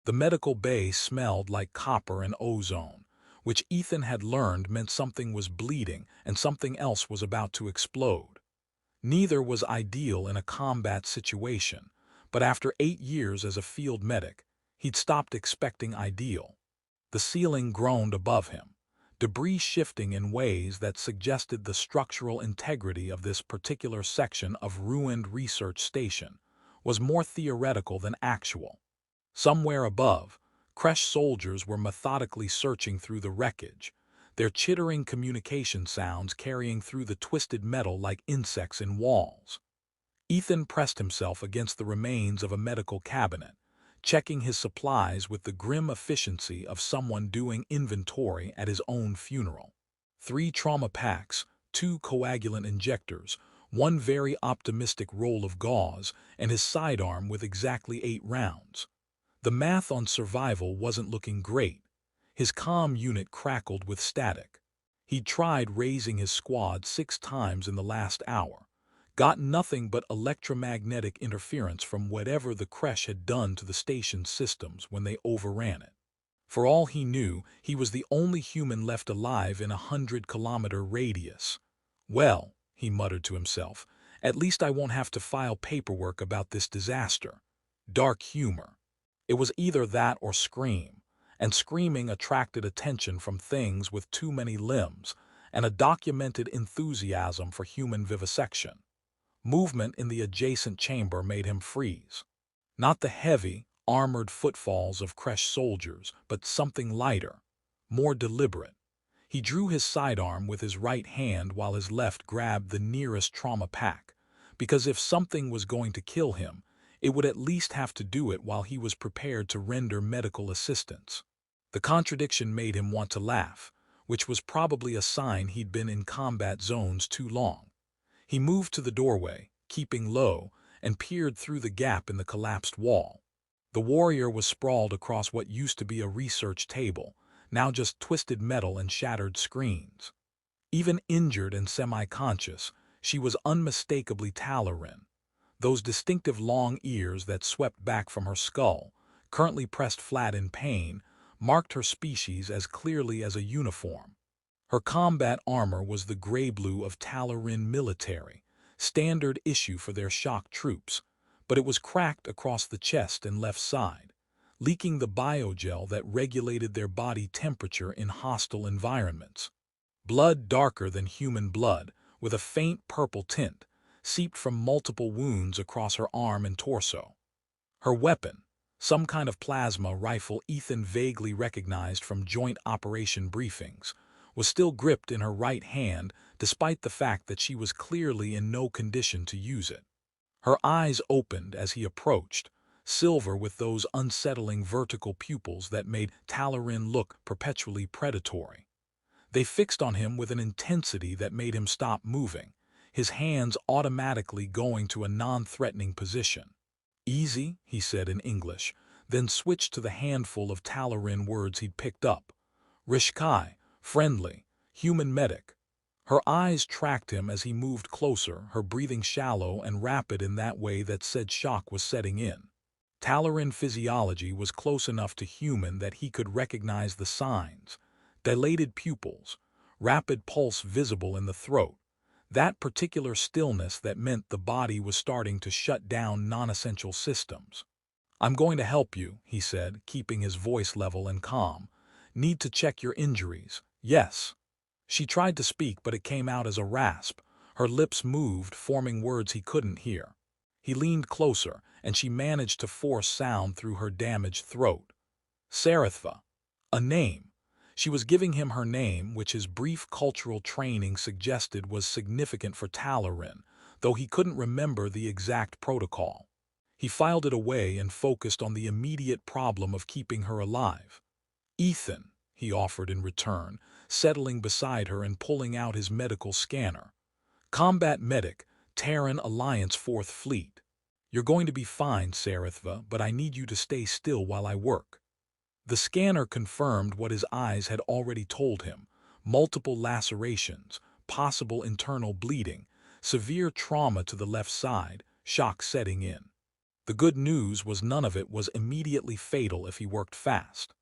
The medical bay smelled like copper and ozone, which Ethan had learned meant something was bleeding and something else was about to explode. Neither was ideal in a combat situation, but after 8 years as a field medic, he'd stopped expecting ideal. The ceiling groaned above him, debris shifting in ways that suggested the structural integrity of this particular section of ruined research station was more theoretical than actual. Somewhere above, Kresh soldiers were methodically searching through the wreckage, their chittering communication sounds carrying through the twisted metal like insects in walls. Ethan pressed himself against the remains of a medical cabinet, checking his supplies with the grim efficiency of someone doing inventory at his own funeral. 3 trauma packs, 2 coagulant injectors, 1 very optimistic roll of gauze, and his sidearm with exactly 8 rounds. The math on survival wasn't looking great. His comm unit crackled with static. He'd tried raising his squad 6 times in the last hour, got nothing but electromagnetic interference from whatever the Kresh had done to the station's systems when they overran it. For all he knew, he was the only human left alive in a 100-kilometer radius. Well, he muttered to himself, at least I won't have to file paperwork about this disaster. Dark humor. It was either that or scream, and screaming attracted attention from things with too many limbs and a documented enthusiasm for human vivisection. Movement in the adjacent chamber made him freeze. Not the heavy, armored footfalls of Kresh soldiers, but something lighter, more deliberate. He drew his sidearm with his right hand while his left grabbed the nearest trauma pack, because if something was going to kill him, it would at least have to do it while he was prepared to render medical assistance. The contradiction made him want to laugh, which was probably a sign he'd been in combat zones too long. He moved to the doorway, keeping low, and peered through the gap in the collapsed wall. The warrior was sprawled across what used to be a research table, now just twisted metal and shattered screens. Even injured and semi-conscious, she was unmistakably Talarin. Those distinctive long ears that swept back from her skull, currently pressed flat in pain, marked her species as clearly as a uniform. Her combat armor was the gray-blue of Talarin military, standard issue for their shock troops, but it was cracked across the chest and left side, leaking the biogel that regulated their body temperature in hostile environments. Blood darker than human blood, with a faint purple tint, seeped from multiple wounds across her arm and torso. Her weapon, some kind of plasma rifle Ethan vaguely recognized from joint operation briefings, was still gripped in her right hand despite the fact that she was clearly in no condition to use it. Her eyes opened as he approached, silver with those unsettling vertical pupils that made Talarin look perpetually predatory. They fixed on him with an intensity that made him stop moving, his hands automatically going to a non-threatening position. "Easy," he said in English, then switched to the handful of Talarin words he'd picked up. Rishkai, friendly, human medic. Her eyes tracked him as he moved closer, her breathing shallow and rapid in that way that said shock was setting in. Talarin physiology was close enough to human that he could recognize the signs. Dilated pupils, rapid pulse visible in the throat, that particular stillness that meant the body was starting to shut down non-essential systems. "I'm going to help you," he said, keeping his voice level and calm. "Need to check your injuries." "Yes." She tried to speak, but it came out as a rasp. Her lips moved, forming words he couldn't hear. He leaned closer, and she managed to force sound through her damaged throat. Serith'va. A name. She was giving him her name, which his brief cultural training suggested was significant for Talarin, though he couldn't remember the exact protocol. He filed it away and focused on the immediate problem of keeping her alive. "Ethan," he offered in return, settling beside her and pulling out his medical scanner. "Combat medic, Terran Alliance 4th Fleet. You're going to be fine, Serith'va, but I need you to stay still while I work." The scanner confirmed what his eyes had already told him: multiple lacerations, possible internal bleeding, severe trauma to the left side, shock setting in. The good news was none of it was immediately fatal if he worked fast.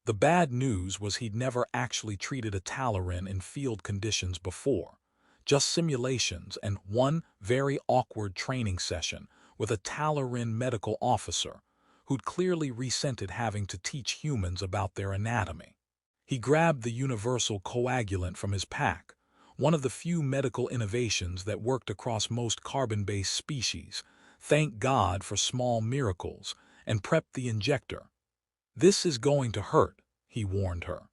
The bad news was he'd never actually treated a Talaran in field conditions before. Just simulations and one very awkward training session with a Talaran medical officer who'd clearly resented having to teach humans about their anatomy. He grabbed the universal coagulant from his pack, one of the few medical innovations that worked across most carbon-based species, thank God for small miracles, and prepped the injector. "This is going to hurt," he warned her.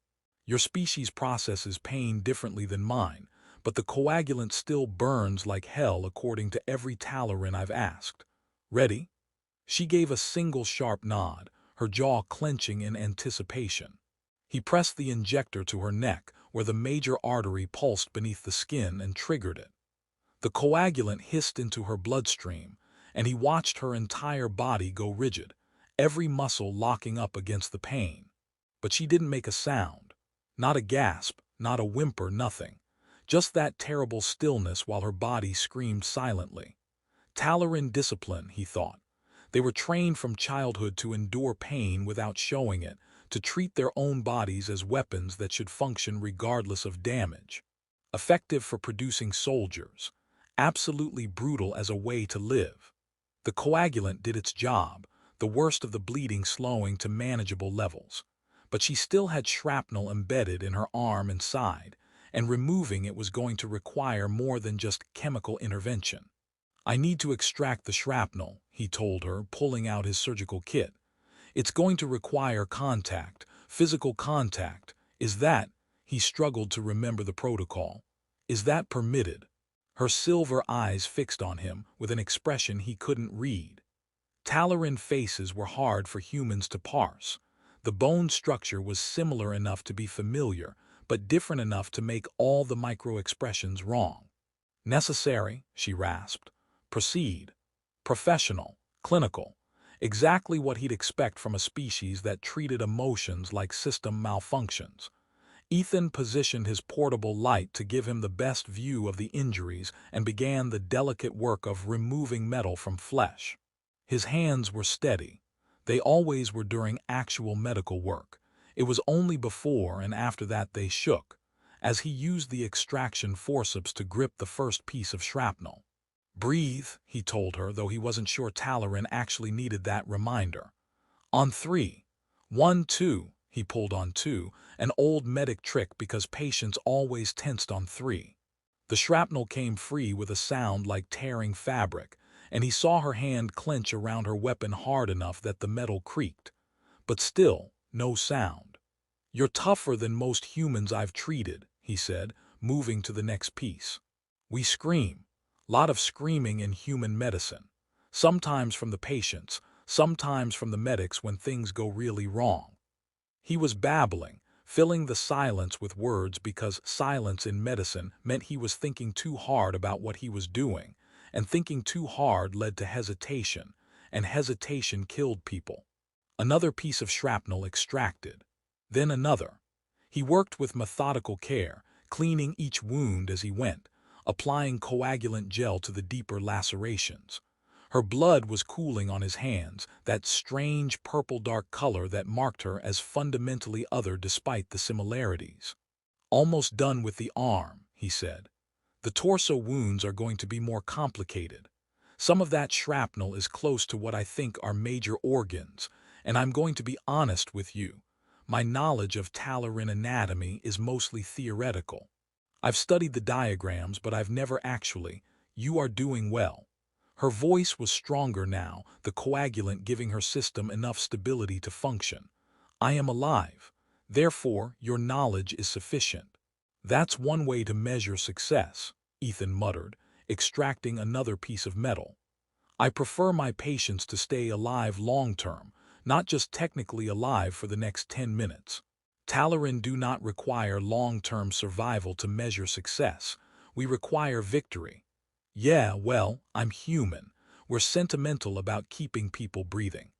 "Your species processes pain differently than mine, but the coagulant still burns like hell according to every Talaran I've asked. Ready?" She gave a single sharp nod, her jaw clenching in anticipation. He pressed the injector to her neck, where the major artery pulsed beneath the skin and triggered it. The coagulant hissed into her bloodstream, and he watched her entire body go rigid, every muscle locking up against the pain. But she didn't make a sound. Not a gasp, not a whimper, nothing. Just that terrible stillness while her body screamed silently. Talaran discipline, he thought. They were trained from childhood to endure pain without showing it, to treat their own bodies as weapons that should function regardless of damage. Effective for producing soldiers. Absolutely brutal as a way to live. The coagulant did its job, the worst of the bleeding slowing to manageable levels. But she still had shrapnel embedded in her arm and side, and removing it was going to require more than just chemical intervention. "I need to extract the shrapnel," he told her, pulling out his surgical kit. "It's going to require contact, physical contact. Is that," he struggled to remember the protocol, "is that permitted?" Her silver eyes fixed on him with an expression he couldn't read. Talaran faces were hard for humans to parse. The bone structure was similar enough to be familiar, but different enough to make all the micro-expressions wrong. "Necessary," she rasped. "Proceed." Professional, clinical. Exactly what he'd expect from a species that treated emotions like system malfunctions. Ethan positioned his portable light to give him the best view of the injuries and began the delicate work of removing metal from flesh. His hands were steady. They always were during actual medical work. It was only before and after that they shook, as he used the extraction forceps to grip the first piece of shrapnel. "Breathe," he told her, though he wasn't sure Talaran actually needed that reminder. "On 3. 1, 2. He pulled on 2, an old medic trick because patients always tensed on 3. The shrapnel came free with a sound like tearing fabric, and he saw her hand clench around her weapon hard enough that the metal creaked. But still, no sound. "You're tougher than most humans I've treated," he said, moving to the next piece. "We scream. Lot of screaming in human medicine. Sometimes from the patients, sometimes from the medics when things go really wrong." He was babbling, filling the silence with words because silence in medicine meant he was thinking too hard about what he was doing, and thinking too hard led to hesitation, and hesitation killed people. Another piece of shrapnel extracted. Then another. He worked with methodical care, cleaning each wound as he went, applying coagulant gel to the deeper lacerations. Her blood was cooling on his hands, that strange purple-dark color that marked her as fundamentally other despite the similarities. "Almost done with the arm," he said. "The torso wounds are going to be more complicated. Some of that shrapnel is close to what I think are major organs, and I'm going to be honest with you. My knowledge of Talaran anatomy is mostly theoretical. I've studied the diagrams, but I've never actually. You are doing well." Her voice was stronger now, the coagulant giving her system enough stability to function. "I am alive. Therefore, your knowledge is sufficient." "That's one way to measure success," Ethan muttered, extracting another piece of metal. "I prefer my patients to stay alive long-term, not just technically alive for the next 10 minutes. Talaran do not require long-term survival to measure success. We require victory." "Yeah, well, I'm human. We're sentimental about keeping people breathing."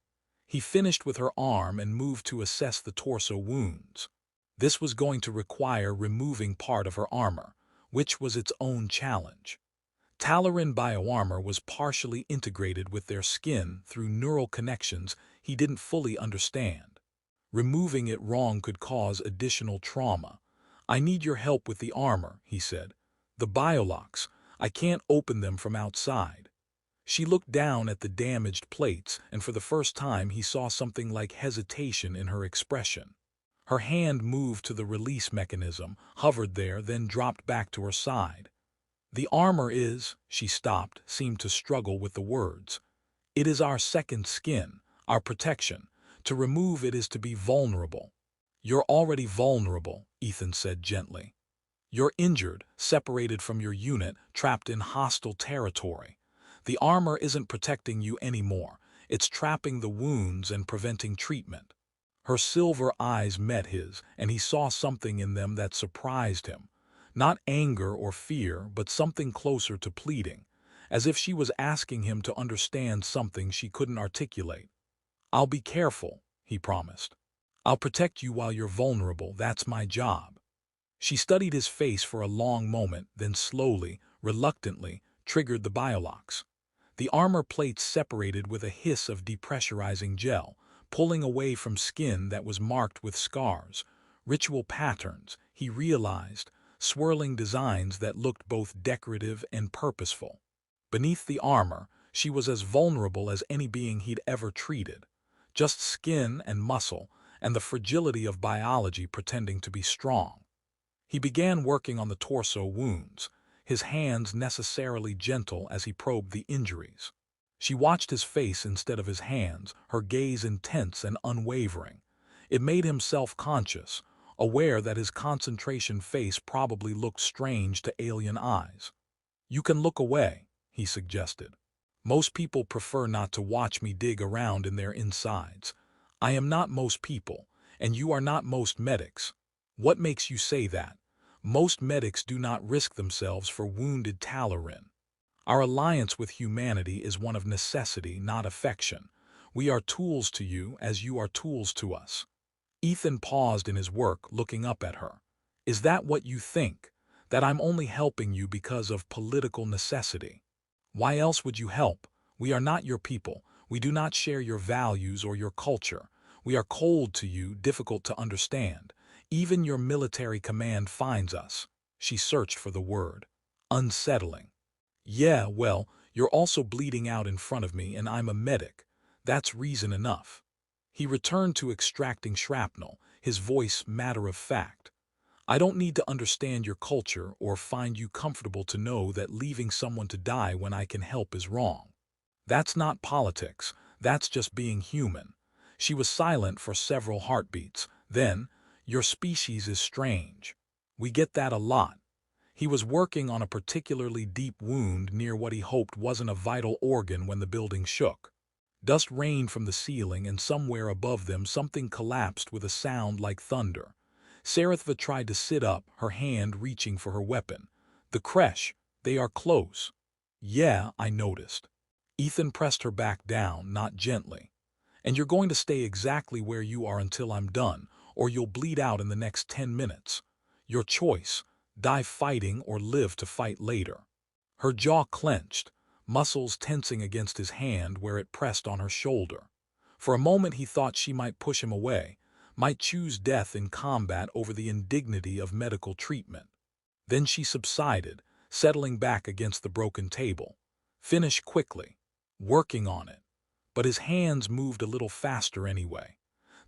He finished with her arm and moved to assess the torso wounds. This was going to require removing part of her armor, which was its own challenge. Talaran bioarmor was partially integrated with their skin through neural connections he didn't fully understand. Removing it wrong could cause additional trauma. "I need your help with the armor," he said. "The biolocks. I can't open them from outside." She looked down at the damaged plates, and for the first time he saw something like hesitation in her expression. Her hand moved to the release mechanism, hovered there, then dropped back to her side. "The armor is," she stopped, seemed to struggle with the words. "It is our second skin, our protection. To remove it is to be vulnerable." "You're already vulnerable," Ethan said gently. "You're injured, separated from your unit, trapped in hostile territory. The armor isn't protecting you anymore. It's trapping the wounds and preventing treatment." Her silver eyes met his, and he saw something in them that surprised him. Not anger or fear, but something closer to pleading, as if she was asking him to understand something she couldn't articulate. "I'll be careful," he promised. "I'll protect you while you're vulnerable. That's my job." She studied his face for a long moment, then slowly, reluctantly, triggered the biolocks. The armor plates separated with a hiss of depressurizing gel, pulling away from skin that was marked with scars. Ritual patterns, he realized, swirling designs that looked both decorative and purposeful. Beneath the armor, she was as vulnerable as any being he'd ever treated. Just skin and muscle, and the fragility of biology pretending to be strong. He began working on the torso wounds, his hands necessarily gentle as he probed the injuries. She watched his face instead of his hands, her gaze intense and unwavering. It made him self-conscious, aware that his concentration face probably looked strange to alien eyes. "You can look away," he suggested. "Most people prefer not to watch me dig around in their insides. I am not most people, and you are not most medics." "What makes you say that?" "Most medics do not risk themselves for wounded Talaran. Our alliance with humanity is one of necessity, not affection. We are tools to you as you are tools to us." Ethan paused in his work, looking up at her. "Is that what you think? That I'm only helping you because of political necessity? Why else would you help? We are not your people. We do not share your values or your culture. We are cold to you, difficult to understand. Even your military command finds us." She searched for the word. "Unsettling." "Yeah, well, you're also bleeding out in front of me and I'm a medic. That's reason enough." He returned to extracting shrapnel, his voice matter of fact. "I don't need to understand your culture or find you comfortable to know that leaving someone to die when I can help is wrong. That's not politics, that's just being human." She was silent for several heartbeats. Then, "Your species is strange. We get that a lot." He was working on a particularly deep wound near what he hoped wasn't a vital organ when the building shook. Dust rained from the ceiling, and somewhere above them something collapsed with a sound like thunder. Serith'va tried to sit up, her hand reaching for her weapon. "The creche, they are close." "Yeah, I noticed." Ethan pressed her back down, not gently. "And you're going to stay exactly where you are until I'm done, or you'll bleed out in the next 10 minutes. Your choice. Die fighting or live to fight later." Her jaw clenched, muscles tensing against his hand where it pressed on her shoulder. For a moment he thought she might push him away, might choose death in combat over the indignity of medical treatment. Then she subsided, settling back against the broken table. "Finish quickly." "Working on it." But his hands moved a little faster anyway.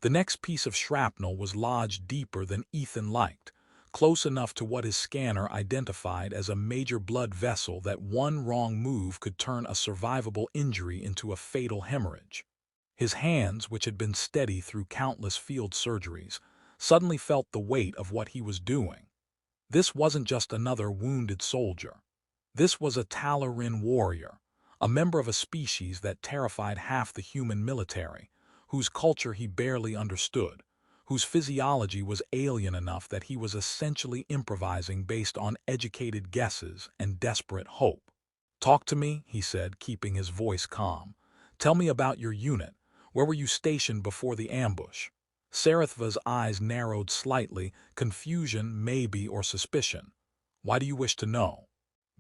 The next piece of shrapnel was lodged deeper than Ethan liked, close enough to what his scanner identified as a major blood vessel that one wrong move could turn a survivable injury into a fatal hemorrhage. His hands, which had been steady through countless field surgeries, suddenly felt the weight of what he was doing. This wasn't just another wounded soldier. This was a Talaran warrior, a member of a species that terrified half the human military, whose culture he barely understood, whose physiology was alien enough that he was essentially improvising based on educated guesses and desperate hope. "Talk to me," he said, keeping his voice calm. "Tell me about your unit. Where were you stationed before the ambush?" Serith'va's eyes narrowed slightly, confusion, maybe, or suspicion. "Why do you wish to know?"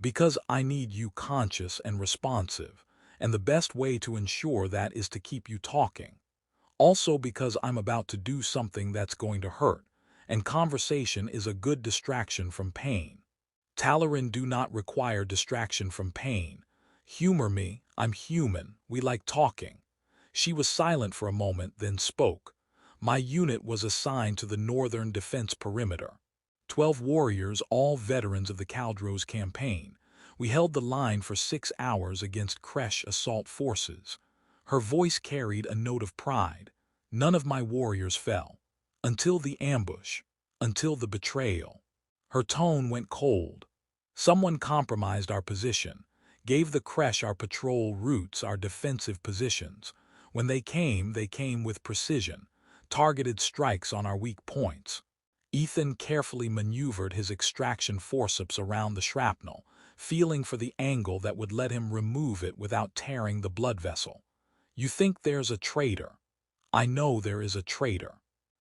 Because I need you conscious and responsive, and the best way to ensure that is to keep you talking. Also because I'm about to do something that's going to hurt, and conversation is a good distraction from pain. Talarin do not require distraction from pain. Humor me, I'm human, we like talking. She was silent for a moment, then spoke. My unit was assigned to the northern defense perimeter. 12 warriors, all veterans of the Caldros campaign. We held the line for 6 hours against Kresh assault forces. Her voice carried a note of pride. None of my warriors fell. Until the ambush. Until the betrayal. Her tone went cold. Someone compromised our position, gave the Kresh our patrol routes, our defensive positions. When they came with precision, targeted strikes on our weak points. Ethan carefully maneuvered his extraction forceps around the shrapnel, feeling for the angle that would let him remove it without tearing the blood vessel. You think there's a traitor? I know there is a traitor.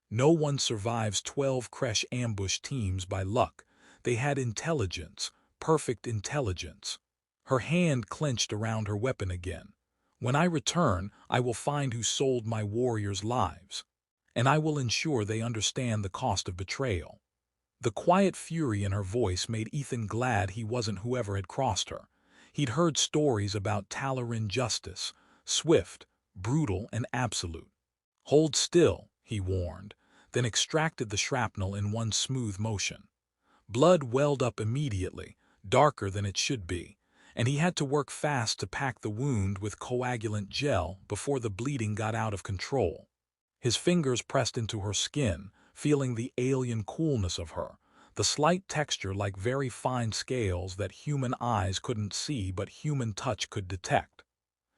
No one survives 12 Kresh ambush teams by luck. They had intelligence, perfect intelligence. Her hand clenched around her weapon again. When I return, I will find who sold my warriors' lives. And I will ensure they understand the cost of betrayal. The quiet fury in her voice made Ethan glad he wasn't whoever had crossed her. He'd heard stories about Talarin justice, swift, brutal, and absolute. Hold still, he warned, then extracted the shrapnel in one smooth motion. Blood welled up immediately, darker than it should be, and he had to work fast to pack the wound with coagulant gel before the bleeding got out of control. His fingers pressed into her skin, feeling the alien coolness of her, the slight texture like very fine scales that human eyes couldn't see but human touch could detect.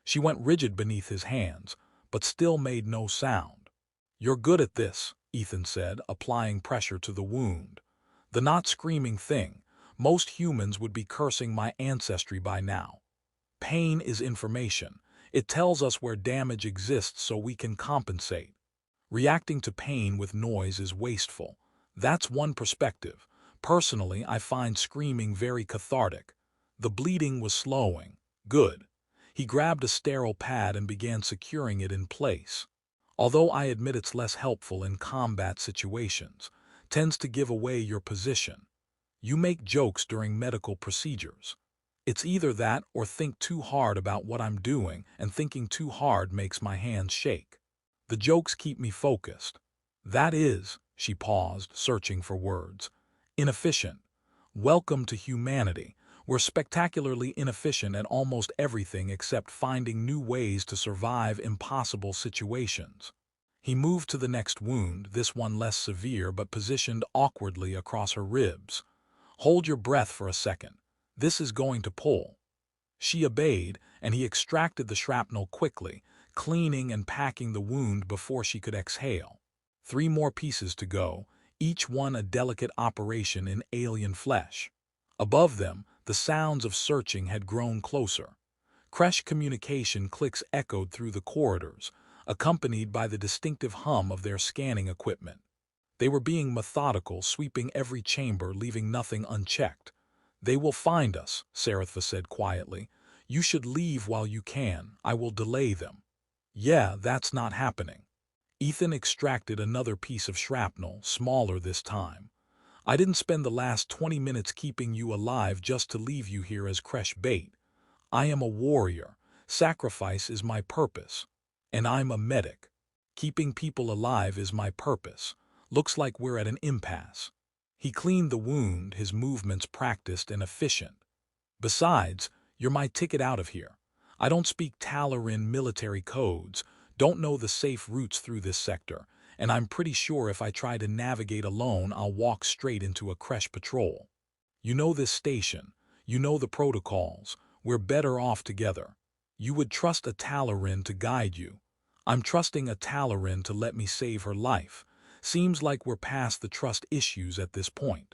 She went rigid beneath his hands, but still made no sound. "You're good at this," Ethan said, applying pressure to the wound. "The not screaming thing. Most humans would be cursing my ancestry by now. Pain is information. It tells us where damage exists so we can compensate. Reacting to pain with noise is wasteful. That's one perspective. Personally, I find screaming very cathartic. The bleeding was slowing. Good." He grabbed a sterile pad and began securing it in place. "Although I admit it's less helpful in combat situations, tends to give away your position. You make jokes during medical procedures. It's either that or think too hard about what I'm doing, and thinking too hard makes my hands shake. The jokes keep me focused. That is," she paused, searching for words, "inefficient. Welcome to humanity. We're spectacularly inefficient at almost everything except finding new ways to survive impossible situations." He moved to the next wound, this one less severe but positioned awkwardly across her ribs. "Hold your breath for a second. This is going to pull." She obeyed, and he extracted the shrapnel quickly, cleaning and packing the wound before she could exhale. 3 more pieces to go, each one a delicate operation in alien flesh. Above them, the sounds of searching had grown closer. Kresh communication clicks echoed through the corridors, accompanied by the distinctive hum of their scanning equipment. They were being methodical, sweeping every chamber, leaving nothing unchecked. "They will find us," Serith'va said quietly. "You should leave while you can. I will delay them." "Yeah, that's not happening." Ethan extracted another piece of shrapnel, smaller this time. "I didn't spend the last 20 minutes keeping you alive just to leave you here as Kresh bait. I am a warrior. Sacrifice is my purpose. And I'm a medic. Keeping people alive is my purpose. Looks like we're at an impasse." He cleaned the wound, his movements practiced and efficient. "Besides, you're my ticket out of here. I don't speak Talarin military codes, don't know the safe routes through this sector, and I'm pretty sure if I try to navigate alone I'll walk straight into a Kresh patrol. You know this station, you know the protocols, we're better off together. You would trust a Talarin to guide you. I'm trusting a Talarin to let me save her life. Seems like we're past the trust issues at this point."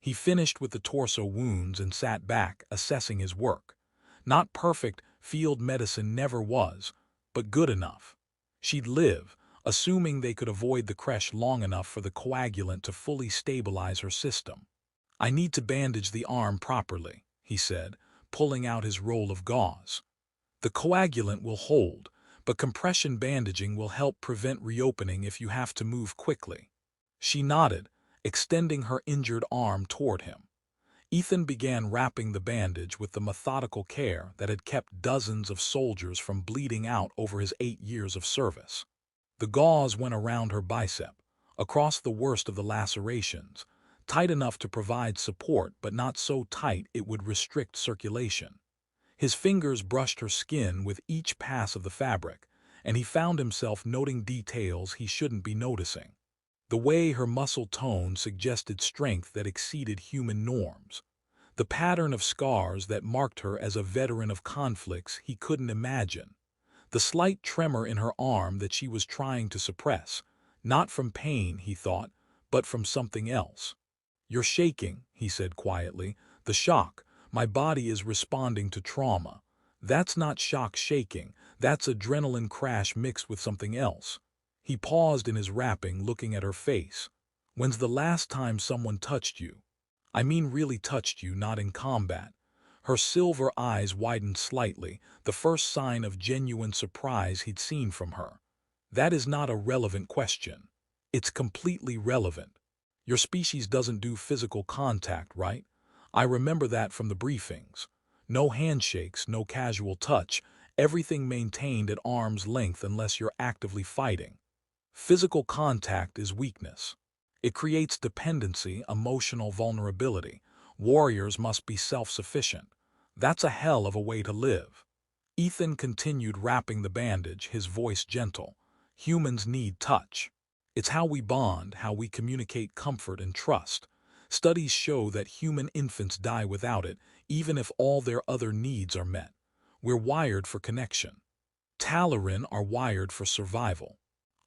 He finished with the torso wounds and sat back, assessing his work. Not perfect, field medicine never was, but good enough. She'd live, assuming they could avoid the Kresh long enough for the coagulant to fully stabilize her system. "I need to bandage the arm properly," he said, pulling out his roll of gauze. "The coagulant will hold, but compression bandaging will help prevent reopening if you have to move quickly." She nodded, extending her injured arm toward him. Ethan began wrapping the bandage with the methodical care that had kept dozens of soldiers from bleeding out over his 8 years of service. The gauze went around her bicep, across the worst of the lacerations, tight enough to provide support but not so tight it would restrict circulation. His fingers brushed her skin with each pass of the fabric, and he found himself noting details he shouldn't be noticing. The way her muscle tone suggested strength that exceeded human norms. The pattern of scars that marked her as a veteran of conflicts he couldn't imagine. The slight tremor in her arm that she was trying to suppress, not from pain, he thought, but from something else. "You're shaking," he said quietly. "The shock. My body is responding to trauma. That's not shock shaking, that's adrenaline crash mixed with something else." He paused in his wrapping, looking at her face. "When's the last time someone touched you? I mean really touched you, not in combat." Her silver eyes widened slightly, the first sign of genuine surprise he'd seen from her. "That is not a relevant question." "It's completely relevant. Your species doesn't do physical contact, right? I remember that from the briefings. No handshakes, no casual touch, everything maintained at arm's length unless you're actively fighting. Physical contact is weakness. It creates dependency, emotional vulnerability. Warriors must be self-sufficient. That's a hell of a way to live." Ethan continued wrapping the bandage, his voice gentle. "Humans need touch. It's how we bond, how we communicate comfort and trust. Studies show that human infants die without it, even if all their other needs are met. We're wired for connection. Talaran are wired for survival.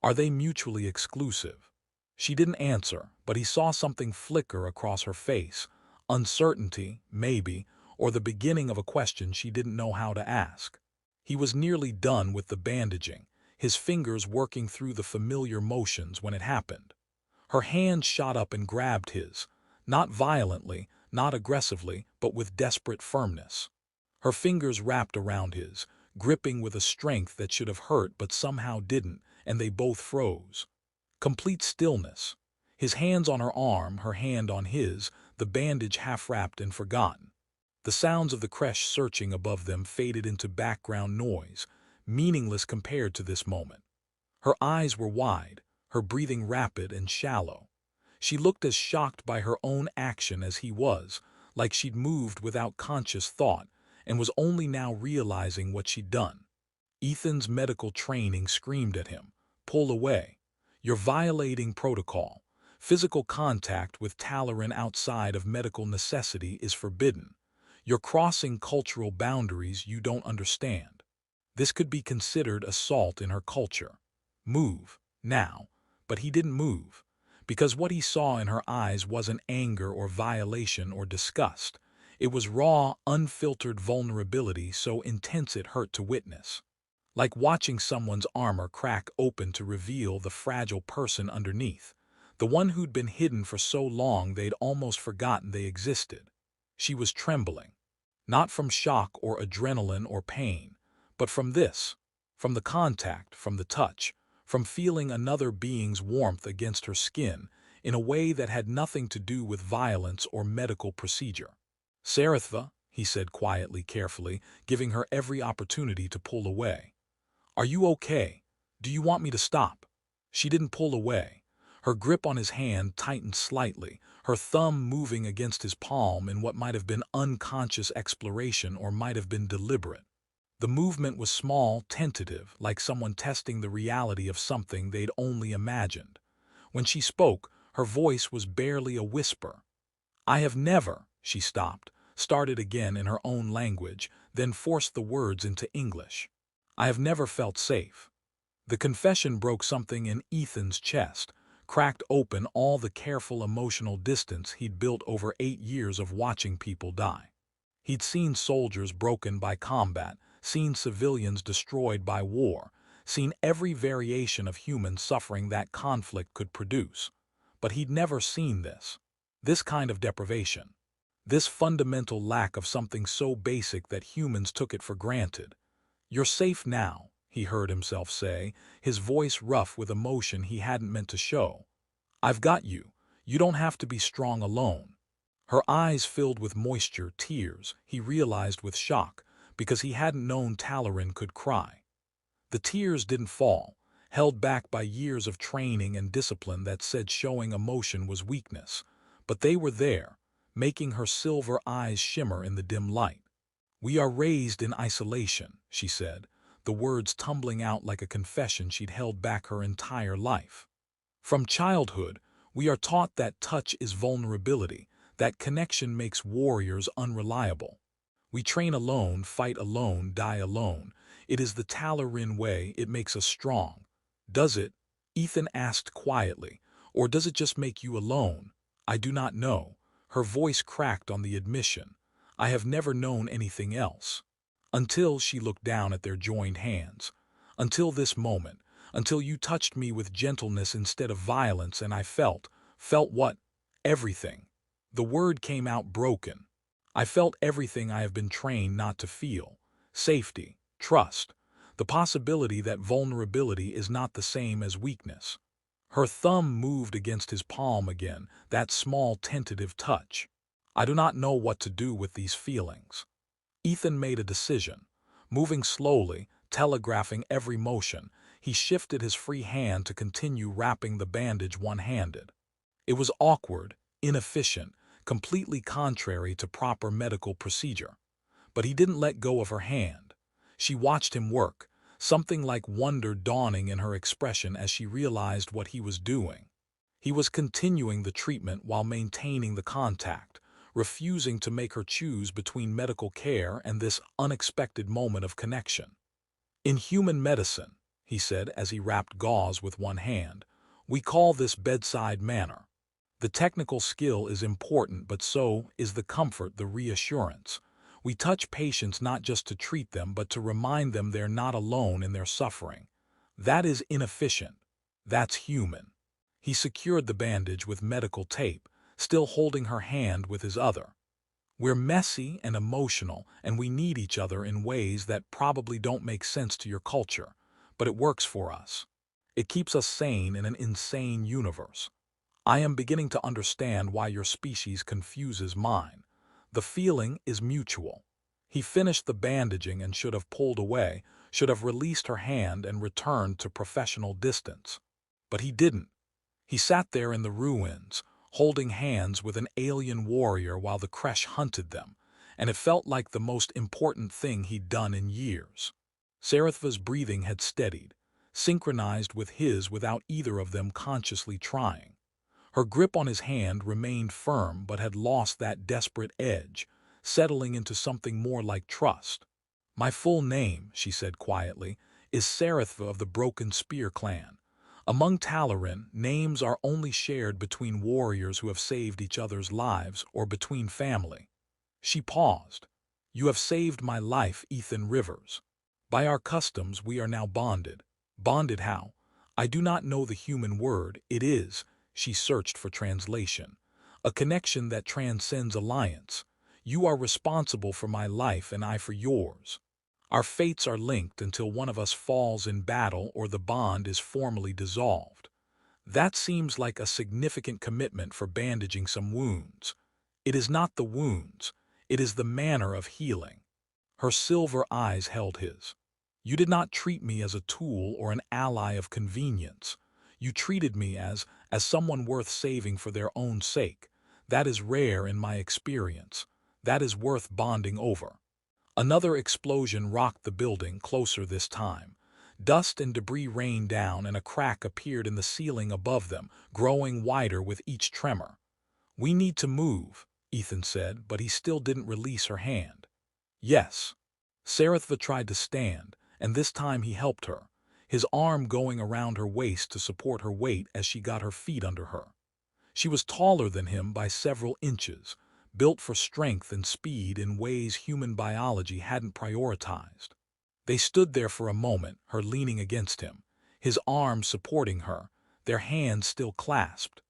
Are they mutually exclusive?" She didn't answer, but he saw something flicker across her face. Uncertainty, maybe, or the beginning of a question she didn't know how to ask. He was nearly done with the bandaging, his fingers working through the familiar motions when it happened. Her hand shot up and grabbed his, not violently, not aggressively, but with desperate firmness. Her fingers wrapped around his, gripping with a strength that should have hurt but somehow didn't, and they both froze. Complete stillness. His hands on her arm, her hand on his, the bandage half-wrapped and forgotten. The sounds of the creche searching above them faded into background noise, meaningless compared to this moment. Her eyes were wide, her breathing rapid and shallow. She looked as shocked by her own action as he was, like she'd moved without conscious thought, and was only now realizing what she'd done. Ethan's medical training screamed at him, "Pull away. You're violating protocol. Physical contact with Talaran outside of medical necessity is forbidden. You're crossing cultural boundaries you don't understand." This could be considered assault in her culture. "Move, now." But he didn't move, because what he saw in her eyes wasn't anger or violation or disgust. It was raw, unfiltered vulnerability so intense it hurt to witness. Like watching someone's armor crack open to reveal the fragile person underneath, the one who'd been hidden for so long they'd almost forgotten they existed. She was trembling, not from shock or adrenaline or pain, but from this, from the contact, from the touch, from feeling another being's warmth against her skin in a way that had nothing to do with violence or medical procedure. "Serith'va," he said quietly, carefully, giving her every opportunity to pull away. "Are you okay? Do you want me to stop?" She didn't pull away. Her grip on his hand tightened slightly, her thumb moving against his palm in what might have been unconscious exploration or might have been deliberate. The movement was small, tentative, like someone testing the reality of something they'd only imagined. When she spoke, her voice was barely a whisper. "I have never," she stopped, started again in her own language, then forced the words into English. "I have never felt safe." The confession broke something in Ethan's chest, cracked open all the careful emotional distance he'd built over 8 years of watching people die. He'd seen soldiers broken by combat, seen civilians destroyed by war, seen every variation of human suffering that conflict could produce. But he'd never seen this kind of deprivation. This fundamental lack of something so basic that humans took it for granted. "You're safe now," he heard himself say, his voice rough with emotion he hadn't meant to show. "I've got you. You don't have to be strong alone." Her eyes filled with moisture, tears, he realized with shock, because he hadn't known Talarin could cry. The tears didn't fall, held back by years of training and discipline that said showing emotion was weakness, but they were there, making her silver eyes shimmer in the dim light. "We are raised in isolation," she said, the words tumbling out like a confession she'd held back her entire life. "From childhood, we are taught that touch is vulnerability, that connection makes warriors unreliable. We train alone, fight alone, die alone. It is the Talarin way, it makes us strong." "Does it?" Ethan asked quietly. "Or does it just make you alone?" "I do not know." Her voice cracked on the admission. "I have never known anything else." Until she looked down at their joined hands. "Until this moment. Until you touched me with gentleness instead of violence and I felt what? Everything." The word came out broken. "I felt everything I have been trained not to feel. Safety, trust, the possibility that vulnerability is not the same as weakness." Her thumb moved against his palm again, that small tentative touch. "I do not know what to do with these feelings." Ethan made a decision. Moving slowly, telegraphing every motion, he shifted his free hand to continue wrapping the bandage one-handed. It was awkward, inefficient, completely contrary to proper medical procedure. But he didn't let go of her hand. She watched him work, something like wonder dawning in her expression as she realized what he was doing. He was continuing the treatment while maintaining the contact, refusing to make her choose between medical care and this unexpected moment of connection. "In human medicine," he said as he wrapped gauze with one hand, "we call this bedside manner. The technical skill is important, but so is the comfort, the reassurance. We touch patients not just to treat them, but to remind them they're not alone in their suffering. That is inefficient. That's human." He secured the bandage with medical tape, still holding her hand with his other. "We're messy and emotional, and we need each other in ways that probably don't make sense to your culture, but it works for us. It keeps us sane in an insane universe. I am beginning to understand why your species confuses mine. The feeling is mutual." He finished the bandaging and should have pulled away, should have released her hand and returned to professional distance. But he didn't. He sat there in the ruins, holding hands with an alien warrior while the Kresh hunted them, and it felt like the most important thing he'd done in years. Serith'va's breathing had steadied, synchronized with his without either of them consciously trying. Her grip on his hand remained firm but had lost that desperate edge, settling into something more like trust. "My full name," she said quietly, "is Serith'va of the Broken Spear clan. Among Talarin, names are only shared between warriors who have saved each other's lives or between family." She paused. "You have saved my life, Ethan Rivers. By our customs we are now bonded." "Bonded how?" "I do not know the human word. It is," she searched for translation, "a connection that transcends alliance. You are responsible for my life and I for yours. Our fates are linked until one of us falls in battle or the bond is formally dissolved." That seems like a significant commitment for bandaging some wounds. "It is not the wounds. It is the manner of healing." Her silver eyes held his. "You did not treat me as a tool or an ally of convenience. You treated me as someone worth saving for their own sake. That is rare in my experience. That is worth bonding over." Another explosion rocked the building, closer this time. Dust and debris rained down and a crack appeared in the ceiling above them, growing wider with each tremor. "We need to move," Ethan said, but he still didn't release her hand. "Yes." Serith'va tried to stand, and this time he helped her, his arm going around her waist to support her weight as she got her feet under her. She was taller than him by several inches, built for strength and speed in ways human biology hadn't prioritized. They stood there for a moment, her leaning against him, his arms supporting her, their hands still clasped.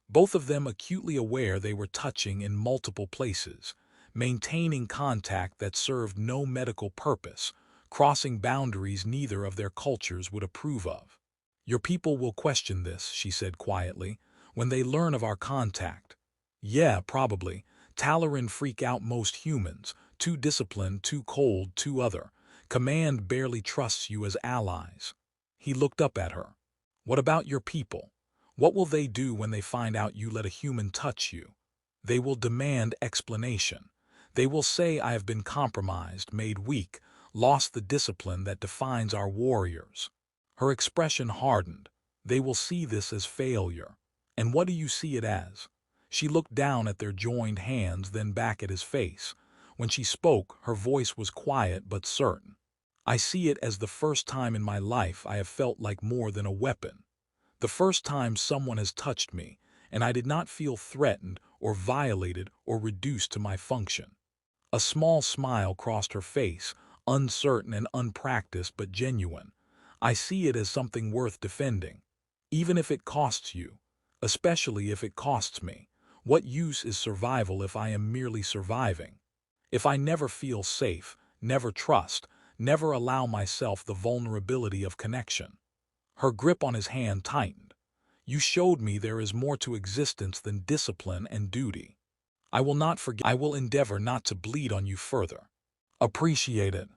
both of them acutely aware they were touching in multiple places, maintaining contact that served no medical purpose, crossing boundaries neither of their cultures would approve of. "Your people will question this," she said quietly, "when they learn of our contact." "Yeah, probably. Talaran freak out most humans. Too disciplined, too cold, too other. Command barely trusts you as allies." He looked up at her. "What about your people? What will they do when they find out you let a human touch you?" "They will demand explanation. They will say I have been compromised, made weak, lost the discipline that defines our warriors." Her expression hardened. "They will see this as failure. And what do you see it as?" She looked down at their joined hands, then back at his face. When she spoke, her voice was quiet but certain. "I see it as the first time in my life I have felt like more than a weapon. The first time someone has touched me, and I did not feel threatened or violated or reduced to my function." A small smile crossed her face, uncertain and unpracticed but genuine. "I see it as something worth defending. Even if it costs you. Especially if it costs me. What use is survival if I am merely surviving? If I never feel safe, never trust, never allow myself the vulnerability of connection?" Her grip on his hand tightened. "You showed me there is more to existence than discipline and duty. I will not forget. I will endeavor not to bleed on you further." "Appreciate it."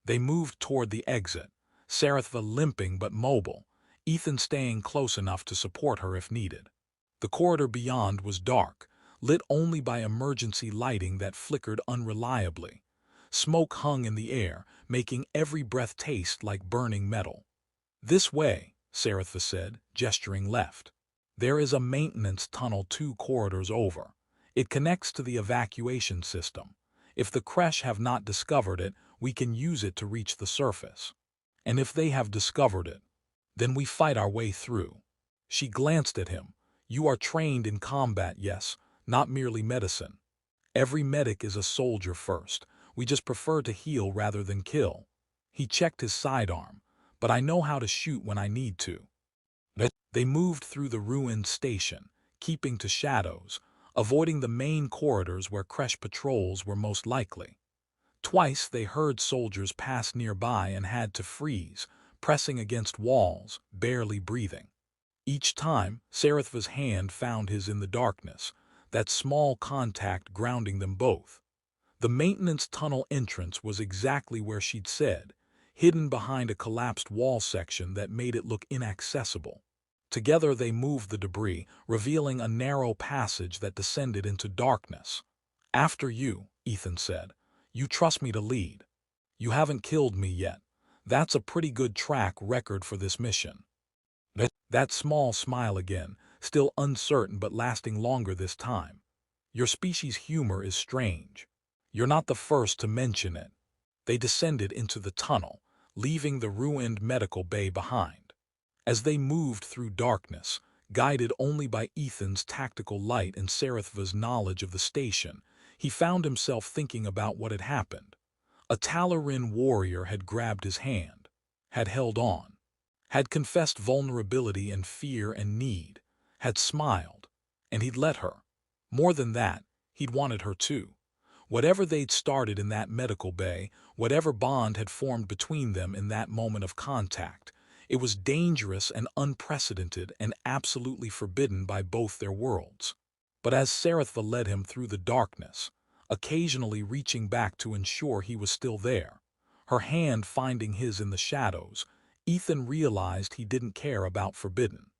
They moved toward the exit, Serith'va limping but mobile, Ethan staying close enough to support her if needed. The corridor beyond was dark, lit only by emergency lighting that flickered unreliably. Smoke hung in the air, making every breath taste like burning metal. "This way," Serith'va said, gesturing left. "There is a maintenance tunnel 2 corridors over. It connects to the evacuation system. If the Kresh have not discovered it, we can use it to reach the surface. And if they have discovered it, then we fight our way through." She glanced at him. "You are trained in combat, yes, not merely medicine." "Every medic is a soldier first. We just prefer to heal rather than kill." He checked his sidearm. "But I know how to shoot when I need to." They moved through the ruined station, keeping to shadows, avoiding the main corridors where Kresh patrols were most likely. Twice they heard soldiers pass nearby and had to freeze, pressing against walls, barely breathing. Each time, Serith'va's hand found his in the darkness, that small contact grounding them both. The maintenance tunnel entrance was exactly where she'd said, hidden behind a collapsed wall section that made it look inaccessible. Together they moved the debris, revealing a narrow passage that descended into darkness. "After you," Ethan said. "You trust me to lead. You haven't killed me yet. That's a pretty good track record for this mission." That small smile again, still uncertain but lasting longer this time. "Your species' humor is strange. You're not the first to mention it." They descended into the tunnel, leaving the ruined medical bay behind. As they moved through darkness, guided only by Ethan's tactical light and Serith'va's knowledge of the station, he found himself thinking about what had happened. A Talaran warrior had grabbed his hand, had held on, had confessed vulnerability and fear and need, had smiled, and he'd let her. More than that, he'd wanted her too. Whatever they'd started in that medical bay, whatever bond had formed between them in that moment of contact, it was dangerous and unprecedented and absolutely forbidden by both their worlds. But as Serith'va led him through the darkness, occasionally reaching back to ensure he was still there, her hand finding his in the shadows, Ethan realized he didn't care about forbidden.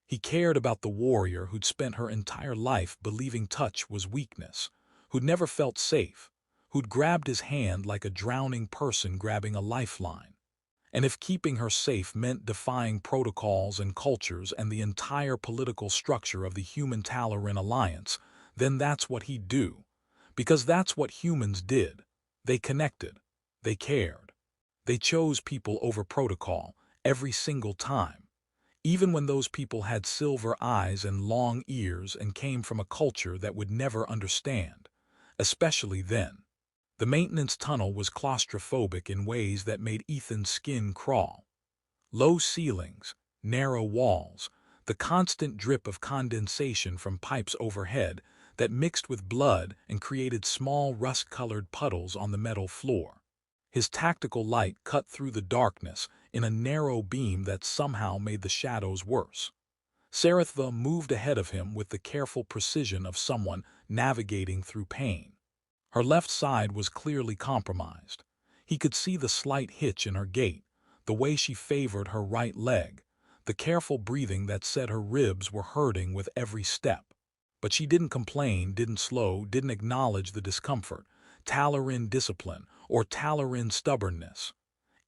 He cared about the warrior who'd spent her entire life believing touch was weakness, who'd never felt safe, who'd grabbed his hand like a drowning person grabbing a lifeline. And if keeping her safe meant defying protocols and cultures and the entire political structure of the Human-Talaran alliance, then that's what he'd do. Because that's what humans did. They connected. They cared. They chose people over protocol every single time. Even when those people had silver eyes and long ears and came from a culture that would never understand. Especially then. The maintenance tunnel was claustrophobic in ways that made Ethan's skin crawl. Low ceilings, narrow walls, the constant drip of condensation from pipes overhead that mixed with blood and created small rust-colored puddles on the metal floor. His tactical light cut through the darkness in a narrow beam that somehow made the shadows worse. Serith'va moved ahead of him with the careful precision of someone navigating through pain. Her left side was clearly compromised. He could see the slight hitch in her gait, the way she favored her right leg, the careful breathing that said her ribs were hurting with every step. But she didn't complain, didn't slow, didn't acknowledge the discomfort, Talarin discipline, or Talarin stubbornness.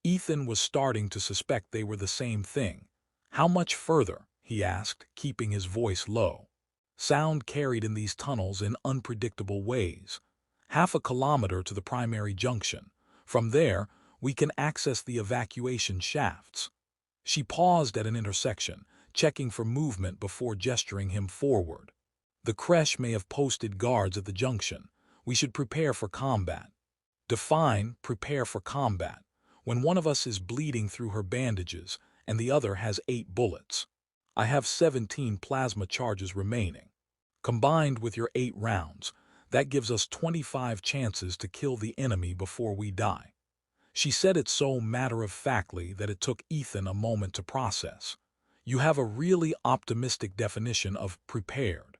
Ethan was starting to suspect they were the same thing. "How much further?" he asked, keeping his voice low. Sound carried in these tunnels in unpredictable ways. "Half a kilometer to the primary junction. From there, we can access the evacuation shafts." She paused at an intersection, checking for movement before gesturing him forward. "The creche may have posted guards at the junction. We should prepare for combat." Define prepare for combat when one of us is bleeding through her bandages and the other has 8 bullets. I have 17 plasma charges remaining. Combined with your 8 rounds, that gives us 25 chances to kill the enemy before we die. She said it so matter-of-factly that it took Ethan a moment to process. "You have a really optimistic definition of prepared."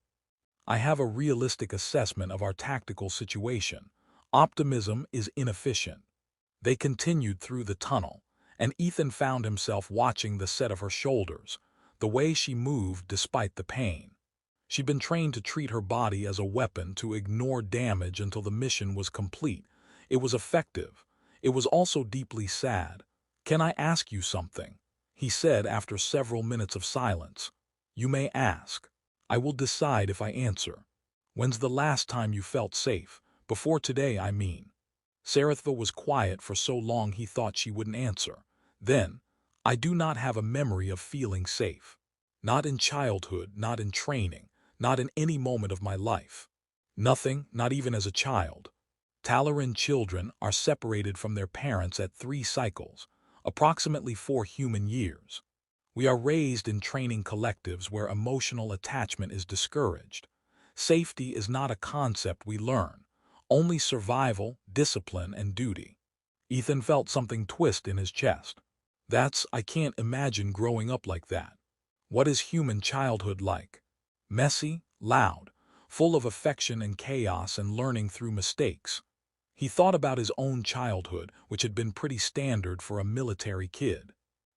"I have a realistic assessment of our tactical situation. Optimism is inefficient." They continued through the tunnel, and Ethan found himself watching the set of her shoulders, the way she moved despite the pain. She'd been trained to treat her body as a weapon, to ignore damage until the mission was complete. It was effective. It was also deeply sad. "Can I ask you something?" he said after several minutes of silence. "You may ask. I will decide if I answer. When's the last time you felt safe? Before today, I mean." Serith'va was quiet for so long he thought she wouldn't answer. Then, "I do not have a memory of feeling safe. Not in childhood, not in training, not in any moment of my life. Nothing, not even as a child." Talaran children are separated from their parents at 3 cycles, approximately 4 human years. We are raised in training collectives where emotional attachment is discouraged. Safety is not a concept we learn, only survival, discipline, and duty. Ethan felt something twist in his chest. I can't imagine growing up like that. What is human childhood like? Messy, loud, full of affection and chaos and learning through mistakes. He thought about his own childhood, which had been pretty standard for a military kid.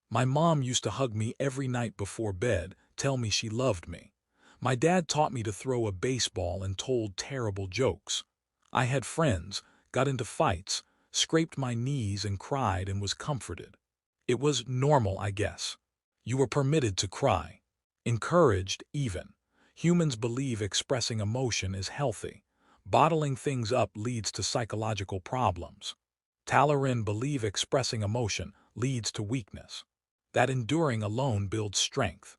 "My mom used to hug me every night before bed, tell me she loved me. My dad taught me to throw a baseball and told terrible jokes. I had friends, got into fights, scraped my knees and cried and was comforted. It was normal, I guess. You were permitted to cry. Encouraged, even. Humans believe expressing emotion is healthy. Bottling things up leads to psychological problems. Talarin believe expressing emotion leads to weakness. That enduring alone builds strength."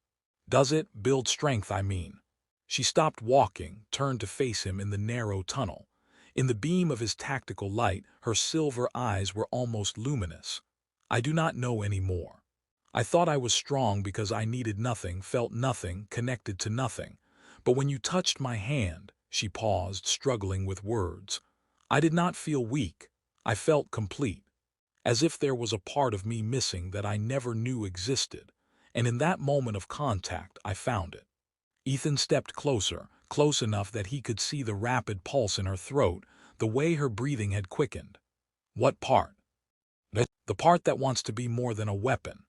"Does it build strength, I mean?" She stopped walking, turned to face him in the narrow tunnel. In the beam of his tactical light, her silver eyes were almost luminous. "I do not know anymore. I thought I was strong because I needed nothing, felt nothing, connected to nothing. But when you touched my hand," she paused, struggling with words, "I did not feel weak. I felt complete. As if there was a part of me missing that I never knew existed. And in that moment of contact, I found it." Ethan stepped closer, close enough that he could see the rapid pulse in her throat, the way her breathing had quickened. "What part?" "The part that wants to be more than a weapon.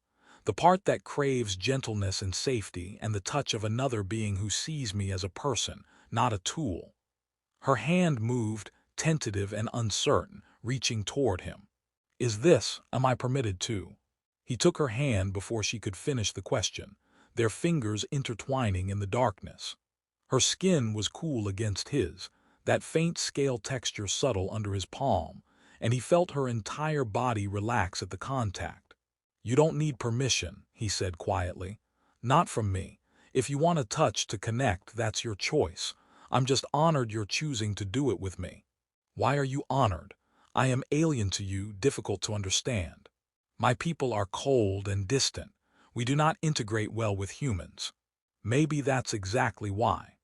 The part that craves gentleness and safety and the touch of another being who sees me as a person, not a tool." Her hand moved, tentative and uncertain, reaching toward him. Am I permitted to?" He took her hand before she could finish the question, their fingers intertwining in the darkness. Her skin was cool against his, that faint scale texture subtle under his palm, and he felt her entire body relax at the contact. "You don't need permission," he said quietly. "Not from me. If you want to touch to connect, that's your choice. I'm just honored you're choosing to do it with me." "Why are you honored? I am alien to you, difficult to understand. My people are cold and distant. We do not integrate well with humans." Maybe that's exactly why.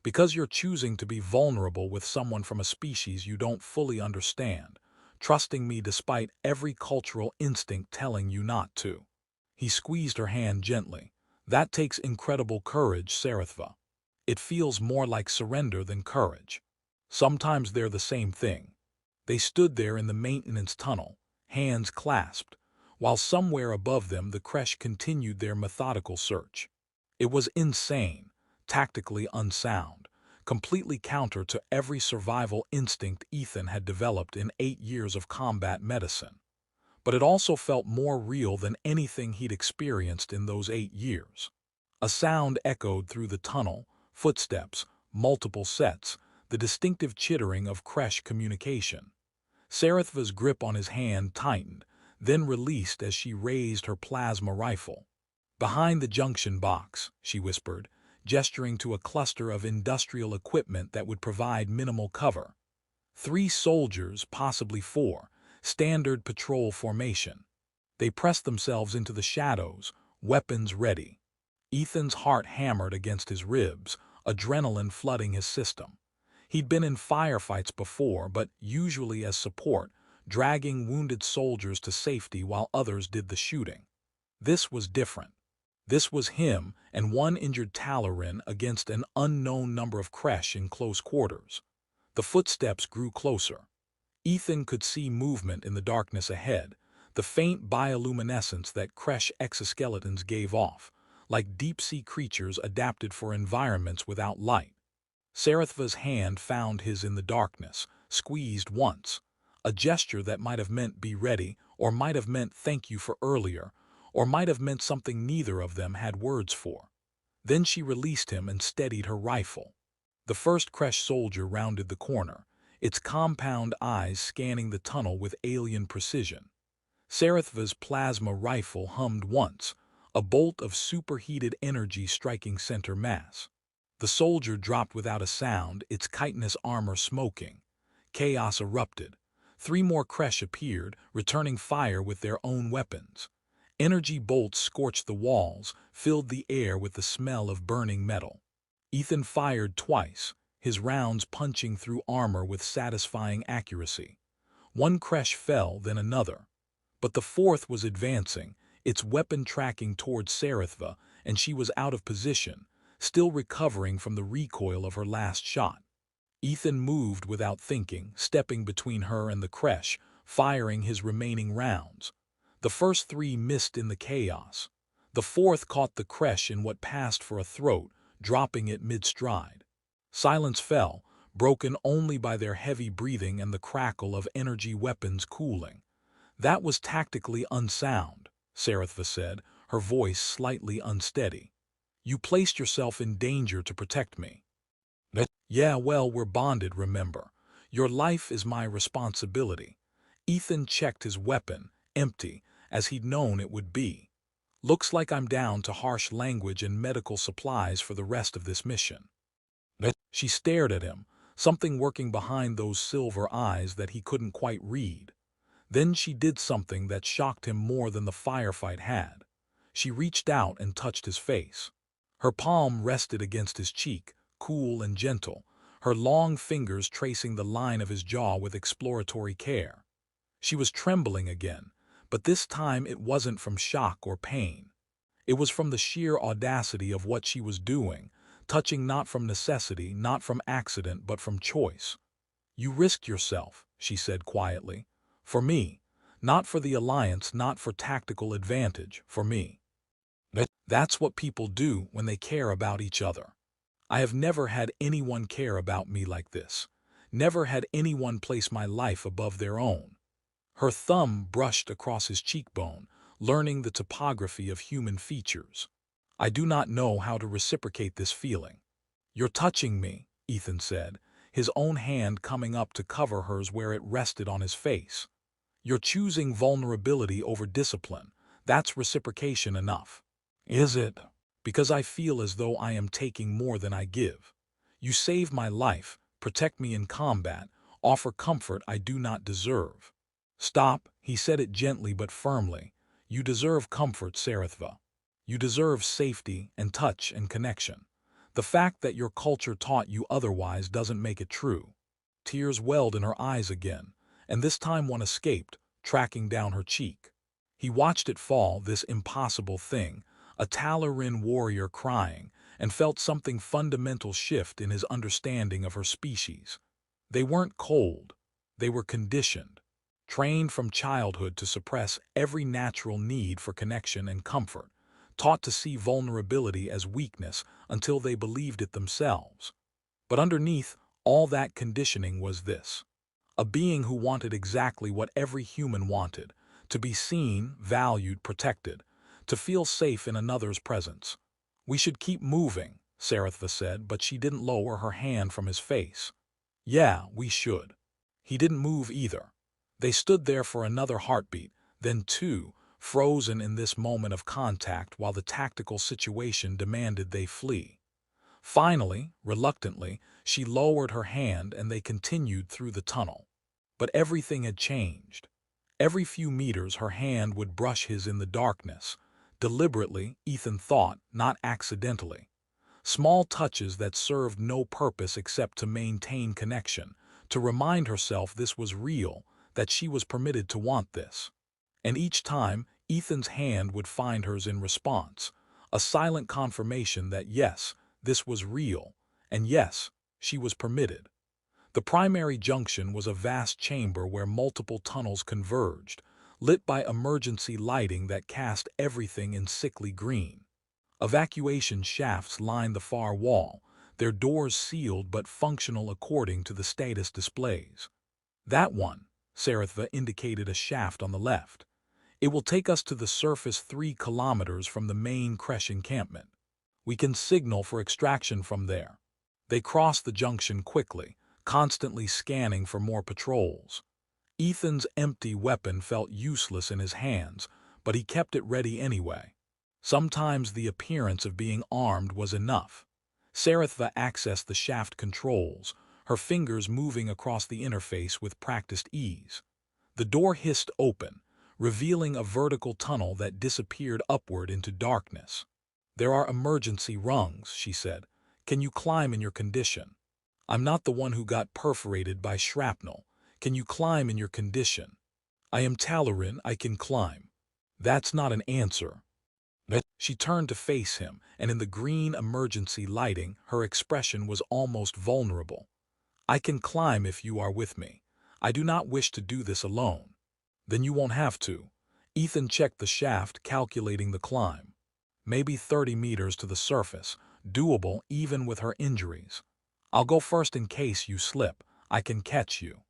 Because you're choosing to be vulnerable with someone from a species you don't fully understand, trusting me despite every cultural instinct telling you not to. He squeezed her hand gently. That takes incredible courage, Serith'va. It feels more like surrender than courage. Sometimes they're the same thing. They stood there in the maintenance tunnel, hands clasped, while somewhere above them the creche continued their methodical search. It was insane, tactically unsound, completely counter to every survival instinct Ethan had developed in 8 years of combat medicine. But it also felt more real than anything he'd experienced in those 8 years. A sound echoed through the tunnel, footsteps, multiple sets, the distinctive chittering of creche communication. Serith'va's grip on his hand tightened, then released as she raised her plasma rifle. "Behind the junction box," she whispered, gesturing to a cluster of industrial equipment that would provide minimal cover. 3 soldiers, possibly 4, standard patrol formation. They pressed themselves into the shadows, weapons ready. Ethan's heart hammered against his ribs, adrenaline flooding his system. He'd been in firefights before, but usually as support, dragging wounded soldiers to safety while others did the shooting. This was different. This was him and one injured Talaran against an unknown number of creche in close quarters. The footsteps grew closer. Ethan could see movement in the darkness ahead, the faint bioluminescence that creche exoskeletons gave off, like deep-sea creatures adapted for environments without light. Serith'va's hand found his in the darkness, squeezed once, a gesture that might have meant be ready, or might have meant thank you for earlier, or might have meant something neither of them had words for. Then she released him and steadied her rifle. The first creche soldier rounded the corner, its compound eyes scanning the tunnel with alien precision. Serith'va's plasma rifle hummed once, a bolt of superheated energy striking center mass. The soldier dropped without a sound, its chitinous armor smoking. Chaos erupted. 3 more creche appeared, returning fire with their own weapons. Energy bolts scorched the walls, filled the air with the smell of burning metal. Ethan fired twice, his rounds punching through armor with satisfying accuracy. 1 creche fell, then another. But the 4th was advancing, its weapon tracking towards Serith'va, and she was out of position, still recovering from the recoil of her last shot. Ethan moved without thinking, stepping between her and the creche, firing his remaining rounds. The first 3 missed in the chaos. The 4th caught the creche in what passed for a throat, dropping it mid-stride. Silence fell, broken only by their heavy breathing and the crackle of energy weapons cooling. "That was tactically unsound," Serith'va said, her voice slightly unsteady. "You placed yourself in danger to protect me." "Yeah, well, we're bonded, remember. Your life is my responsibility." Ethan checked his weapon, empty, as he'd known it would be. "Looks like I'm down to harsh language and medical supplies for the rest of this mission." She stared at him, something working behind those silver eyes that he couldn't quite read. Then she did something that shocked him more than the firefight had. She reached out and touched his face. Her palm rested against his cheek, cool and gentle, her long fingers tracing the line of his jaw with exploratory care. She was trembling again, but this time it wasn't from shock or pain. It was from the sheer audacity of what she was doing, touching not from necessity, not from accident, but from choice. "You risked yourself," she said quietly. "For me. Not for the Alliance, not for tactical advantage, for me." That's what people do when they care about each other. I have never had anyone care about me like this. Never had anyone place my life above their own. Her thumb brushed across his cheekbone, learning the topography of human features. "I do not know how to reciprocate this feeling." "You're touching me," Ethan said, his own hand coming up to cover hers where it rested on his face. "You're choosing vulnerability over discipline. That's reciprocation enough." "Is it?" "Because I feel as though I am taking more than I give. You save my life, protect me in combat, offer comfort I do not deserve." "Stop," he said it gently but firmly. "You deserve comfort, Serith'va." You deserve safety and touch and connection. The fact that your culture taught you otherwise doesn't make it true. Tears welled in her eyes again, and this time one escaped, tracking down her cheek. He watched it fall, this impossible thing, a Talarin warrior crying, and felt something fundamental shift in his understanding of her species. They weren't cold. They were conditioned, trained from childhood to suppress every natural need for connection and comfort, taught to see vulnerability as weakness until they believed it themselves. But underneath all that conditioning was this: a being who wanted exactly what every human wanted, to be seen, valued, protected, to feel safe in another's presence. "We should keep moving," Serith'va said, but she didn't lower her hand from his face. "Yeah, we should." He didn't move either. They stood there for another heartbeat, then two, frozen in this moment of contact while the tactical situation demanded they flee. Finally, reluctantly, she lowered her hand and they continued through the tunnel. But everything had changed. Every few meters her hand would brush his in the darkness. Deliberately, Ethan thought, not accidentally. Small touches that served no purpose except to maintain connection, to remind herself this was real, that she was permitted to want this. And each time, Ethan's hand would find hers in response, a silent confirmation that yes, this was real, and yes, she was permitted. The primary junction was a vast chamber where multiple tunnels converged, lit by emergency lighting that cast everything in sickly green. Evacuation shafts lined the far wall, their doors sealed but functional according to the status displays. "That one," Serith'va indicated a shaft on the left. "It will take us to the surface 3 kilometers from the main Kresh encampment. We can signal for extraction from there." They crossed the junction quickly, constantly scanning for more patrols. Ethan's empty weapon felt useless in his hands, but he kept it ready anyway. Sometimes the appearance of being armed was enough. Serith'va accessed the shaft controls, her fingers moving across the interface with practiced ease. The door hissed open, revealing a vertical tunnel that disappeared upward into darkness. "There are emergency rungs," she said. "Can you climb in your condition? I'm not the one who got perforated by shrapnel. Can you climb in your condition?" "I am Talarin, I can climb." "That's not an answer." She turned to face him, and in the green emergency lighting, her expression was almost vulnerable. "I can climb if you are with me. I do not wish to do this alone." "Then you won't have to." Ethan checked the shaft, calculating the climb. "Maybe 30 meters to the surface, doable even with her injuries. I'll go first in case you slip. I can catch you."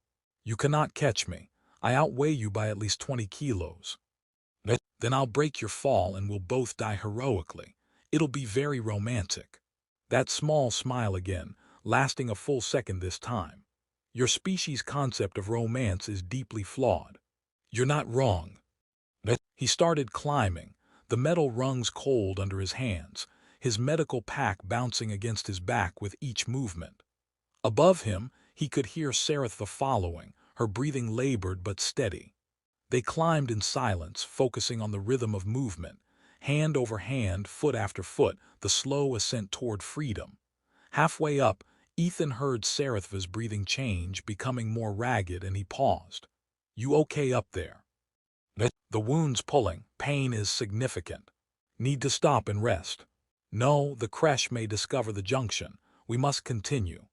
"You cannot catch me. I outweigh you by at least 20 kilos. Then I'll break your fall and we'll both die heroically. It'll be very romantic." That small smile again, lasting a full second this time. "Your species' concept of romance is deeply flawed." "You're not wrong." He started climbing, the metal rungs cold under his hands, his medical pack bouncing against his back with each movement. Above him, he could hear Serith'va following, her breathing labored but steady. They climbed in silence, focusing on the rhythm of movement, hand over hand, foot after foot, the slow ascent toward freedom. Halfway up, Ethan heard Serith'va's breathing change, becoming more ragged, and he paused. "You okay up there?" "The wound's pulling. Pain is significant." "Need to stop and rest." "No, the Kresh may discover the junction. We must continue."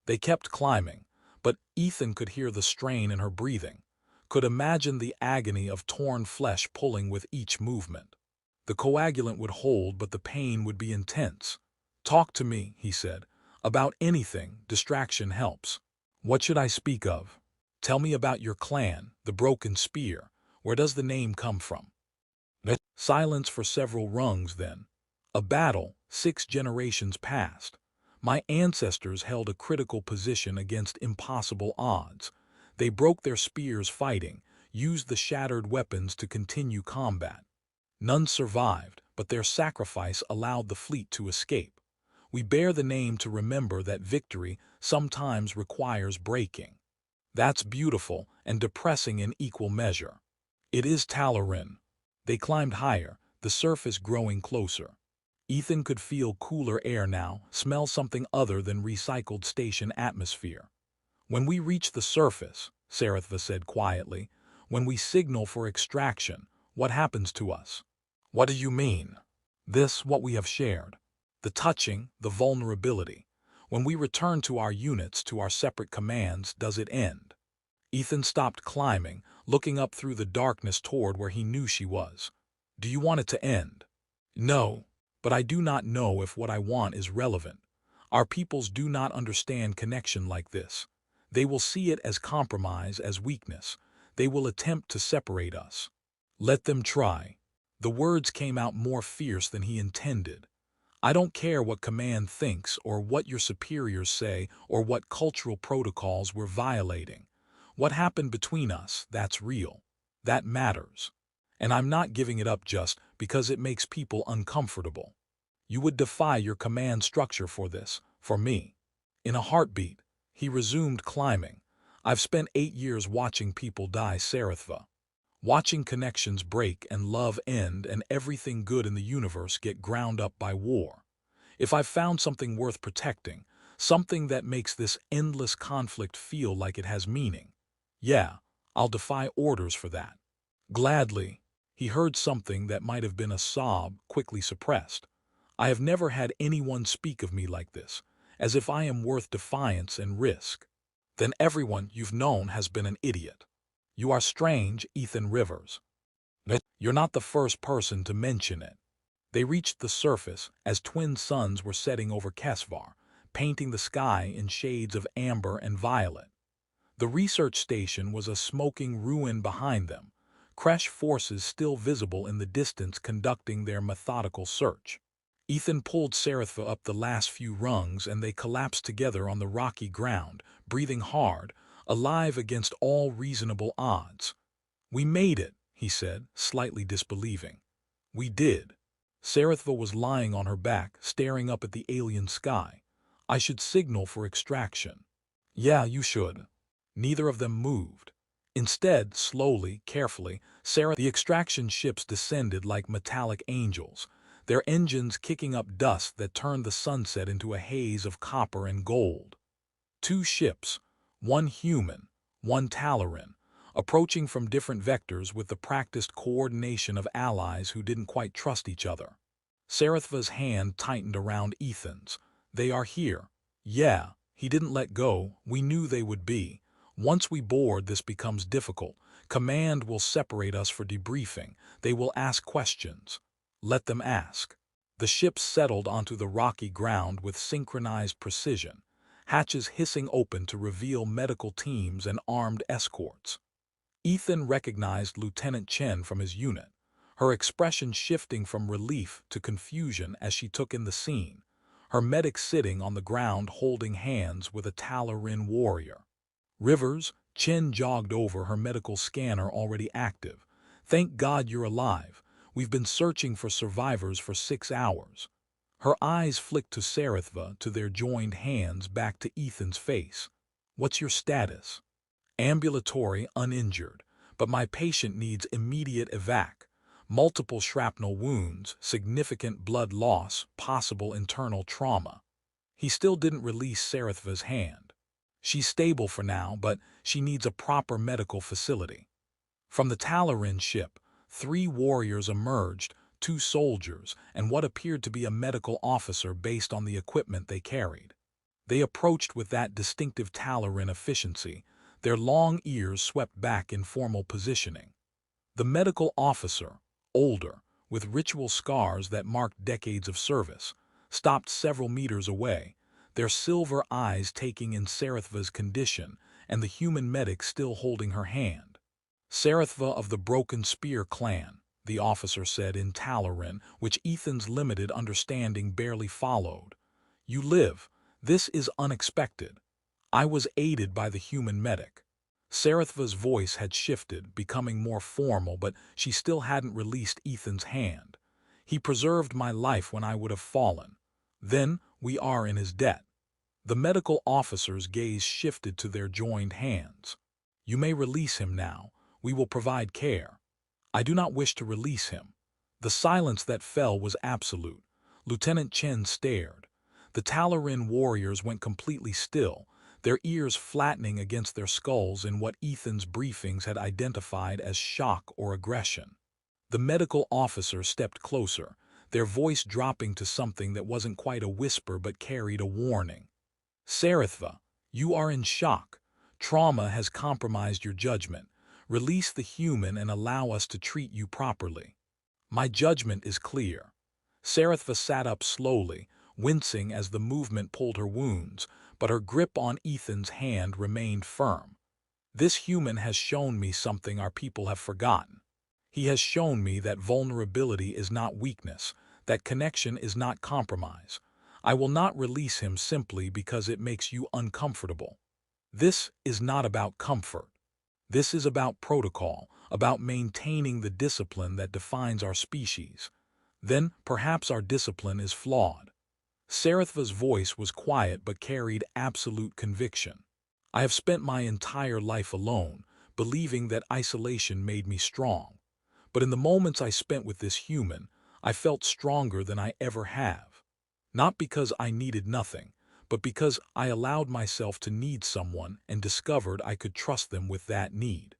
They kept climbing, but Ethan could hear the strain in her breathing, could imagine the agony of torn flesh pulling with each movement. The coagulant would hold, but the pain would be intense. "Talk to me," he said. "About anything. Distraction helps." "What should I speak of?" "Tell me about your clan, the Broken Spear. Where does the name come from?" Silence for several rungs then. "A battle, 6 generations past. My ancestors held a critical position against impossible odds. They broke their spears fighting, used the shattered weapons to continue combat. None survived, but their sacrifice allowed the fleet to escape. We bear the name to remember that victory sometimes requires breaking." "That's beautiful and depressing in equal measure." "It is Talarin." They climbed higher, the surface growing closer. Ethan could feel cooler air now, smell something other than recycled station atmosphere. When we reach the surface, Serith'va said quietly, when we signal for extraction, what happens to us? What do you mean? This, what we have shared. The touching, the vulnerability. When we return to our units, to our separate commands, does it end? Ethan stopped climbing, looking up through the darkness toward where he knew she was. Do you want it to end? No, but I do not know if what I want is relevant. Our peoples do not understand connection like this. They will see it as compromise, as weakness. They will attempt to separate us. Let them try. The words came out more fierce than he intended. I don't care what command thinks or what your superiors say or what cultural protocols we're violating. What happened between us, that's real. That matters. And I'm not giving it up just because it makes people uncomfortable. You would defy your command structure for this, for me. In a heartbeat, he resumed climbing. I've spent 8 years watching people die, Serith'va. Watching connections break and love end and everything good in the universe get ground up by war. If I've found something worth protecting, something that makes this endless conflict feel like it has meaning, yeah, I'll defy orders for that. Gladly, he heard something that might have been a sob quickly suppressed. I have never had anyone speak of me like this, as if I am worth defiance and risk. Then everyone you've known has been an idiot. You are strange, Ethan Rivers. You're not the first person to mention it. They reached the surface as twin suns were setting over Kesvar, painting the sky in shades of amber and violet. The research station was a smoking ruin behind them, Kresh forces still visible in the distance conducting their methodical search. Ethan pulled Serith'va up the last few rungs and they collapsed together on the rocky ground, breathing hard, alive against all reasonable odds. We made it, he said, slightly disbelieving. We did. Serith'va was lying on her back, staring up at the alien sky. I should signal for extraction. Yeah, you should. Neither of them moved. Instead, slowly, carefully, the extraction ships descended like metallic angels, their engines kicking up dust that turned the sunset into a haze of copper and gold. 2 ships, one human, one Talaran, approaching from different vectors with the practiced coordination of allies who didn't quite trust each other. Serith'va's hand tightened around Ethan's. They are here. Yeah, he didn't let go. We knew they would be. Once we board, this becomes difficult. Command will separate us for debriefing. They will ask questions. Let them ask. The ships settled onto the rocky ground with synchronized precision, hatches hissing open to reveal medical teams and armed escorts. Ethan recognized Lieutenant Chen from his unit, her expression shifting from relief to confusion as she took in the scene, her medic sitting on the ground holding hands with a Talaran warrior. Rivers, Chen jogged over, her medical scanner already active. Thank God you're alive. We've been searching for survivors for 6 hours. Her eyes flicked to Serith'va, to their joined hands, back to Ethan's face. What's your status? Ambulatory, uninjured, but my patient needs immediate evac. Multiple shrapnel wounds, significant blood loss, possible internal trauma. He still didn't release Serith'va's hand. She's stable for now, but she needs a proper medical facility. From the Talaran ship, 3 warriors emerged, 2 soldiers, and what appeared to be a medical officer based on the equipment they carried. They approached with that distinctive Talaran efficiency, their long ears swept back in formal positioning. The medical officer, older, with ritual scars that marked decades of service, stopped several meters away, their silver eyes taking in Serith'va's condition and the human medic still holding her hand. Serith'va of the Broken Spear clan, the officer said in Talaran, which Ethan's limited understanding barely followed. You live. This is unexpected. I was aided by the human medic. Serith'va's voice had shifted, becoming more formal, but she still hadn't released Ethan's hand. He preserved my life when I would have fallen. Then we are in his debt. The medical officer's gaze shifted to their joined hands. You may release him now. We will provide care. I do not wish to release him. The silence that fell was absolute. Lieutenant Chen stared. The Talarin warriors went completely still, their ears flattening against their skulls in what Ethan's briefings had identified as shock or aggression. The medical officer stepped closer, their voice dropping to something that wasn't quite a whisper but carried a warning. Serith'va, you are in shock. Trauma has compromised your judgment. Release the human and allow us to treat you properly. My judgment is clear. Serith'va sat up slowly, wincing as the movement pulled her wounds, but her grip on Ethan's hand remained firm. This human has shown me something our people have forgotten. He has shown me that vulnerability is not weakness, that connection is not compromise. I will not release him simply because it makes you uncomfortable. This is not about comfort. This is about protocol, about maintaining the discipline that defines our species. Then perhaps our discipline is flawed. Serith'va's voice was quiet but carried absolute conviction. I have spent my entire life alone, believing that isolation made me strong. But in the moments I spent with this human, I felt stronger than I ever have. Not because I needed nothing, but because I allowed myself to need someone and discovered I could trust them with that need.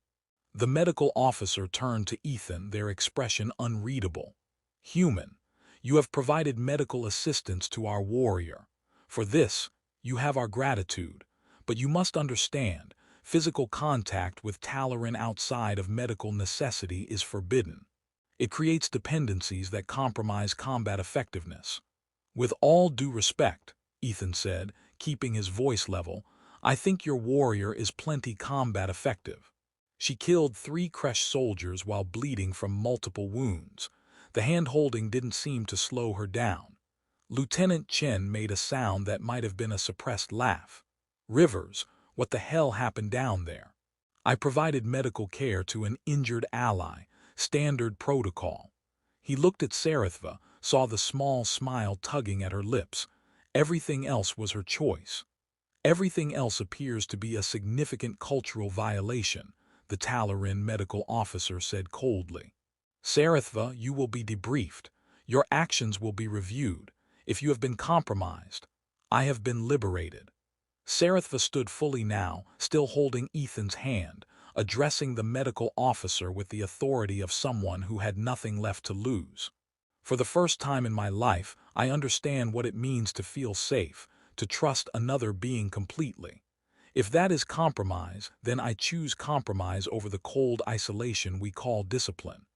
The medical officer turned to Ethan, their expression unreadable. Human, you have provided medical assistance to our warrior. For this, you have our gratitude. But you must understand, physical contact with Talarin outside of medical necessity is forbidden. It creates dependencies that compromise combat effectiveness. With all due respect, Ethan said, keeping his voice level, I think your warrior is plenty combat effective. She killed 3 Kresh soldiers while bleeding from multiple wounds. The hand-holding didn't seem to slow her down. Lieutenant Chen made a sound that might have been a suppressed laugh. Rivers, what the hell happened down there? I provided medical care to an injured ally, standard protocol. He looked at Serith'va, saw the small smile tugging at her lips. Everything else was her choice. Everything else appears to be a significant cultural violation, the Talarin medical officer said coldly. Serith'va, you will be debriefed. Your actions will be reviewed. If you have been compromised, I have been liberated. Serith'va stood fully now, still holding Ethan's hand, addressing the medical officer with the authority of someone who had nothing left to lose. For the first time in my life, I understand what it means to feel safe, to trust another being completely. If that is compromise, then I choose compromise over the cold isolation we call discipline.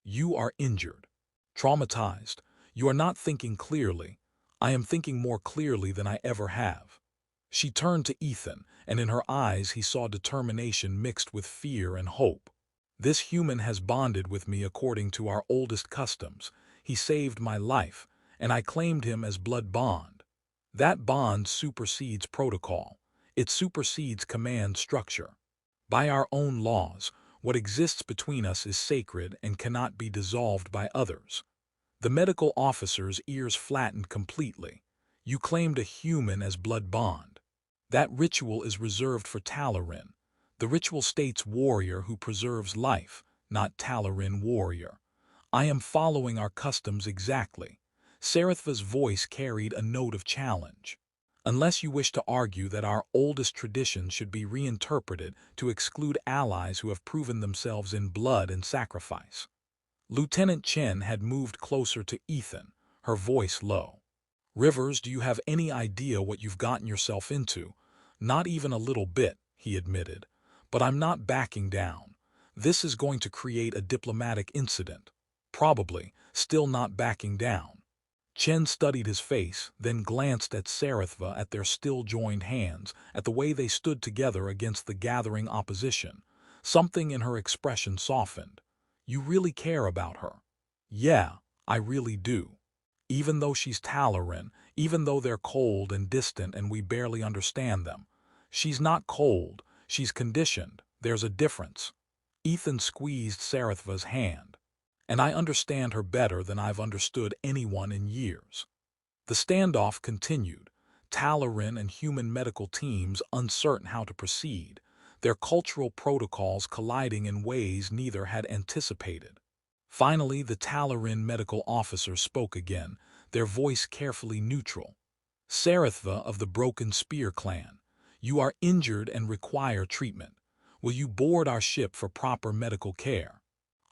You are injured, traumatized. You are not thinking clearly. I am thinking more clearly than I ever have. She turned to Ethan, and in her eyes he saw determination mixed with fear and hope. This human has bonded with me according to our oldest customs. He saved my life, and I claimed him as blood bond. That bond supersedes protocol. It supersedes command structure. By our own laws, what exists between us is sacred and cannot be dissolved by others. The medical officer's ears flattened completely. You claimed a human as blood bond. That ritual is reserved for Talarin. The ritual states warrior who preserves life, not Talarin warrior. I am following our customs exactly. Serith'va's voice carried a note of challenge. Unless you wish to argue that our oldest traditions should be reinterpreted to exclude allies who have proven themselves in blood and sacrifice. Lieutenant Chen had moved closer to Ethan, her voice low. Rivers, do you have any idea what you've gotten yourself into? Not even a little bit, he admitted. But I'm not backing down. This is going to create a diplomatic incident. Probably, still not backing down. Chen studied his face, then glanced at Serith'va, at their still-joined hands, at the way they stood together against the gathering opposition. Something in her expression softened. You really care about her? Yeah, I really do. Even though she's Talarin, even though they're cold and distant and we barely understand them. She's not cold, she's conditioned. There's a difference. Ethan squeezed Serith'va's hand. And I understand her better than I've understood anyone in years. The standoff continued, Talarin and human medical teams uncertain how to proceed, their cultural protocols colliding in ways neither had anticipated. Finally, the Talarin medical officer spoke again, their voice carefully neutral. Serith'va of the Broken Spear clan, you are injured and require treatment. Will you board our ship for proper medical care?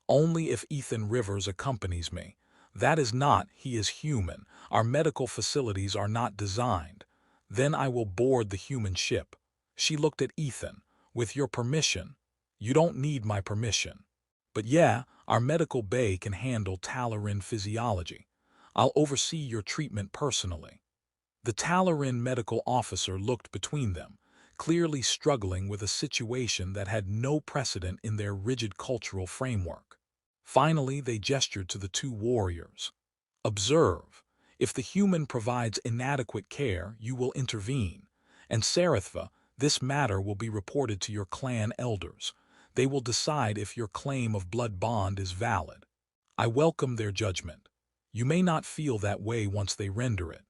Only if Ethan Rivers accompanies me. That is not, he is human. Our medical facilities are not designed. Then I will board the human ship. She looked at Ethan. With your permission. You don't need my permission. But yeah, our medical bay can handle Talarin physiology. I'll oversee your treatment personally. The Talarin medical officer looked between them, clearly struggling with a situation that had no precedent in their rigid cultural framework. Finally, they gestured to the two warriors. Observe. If the human provides inadequate care, you will intervene. And Serith'va, this matter will be reported to your clan elders. They will decide if your claim of blood bond is valid. I welcome their judgment. You may not feel that way once they render it.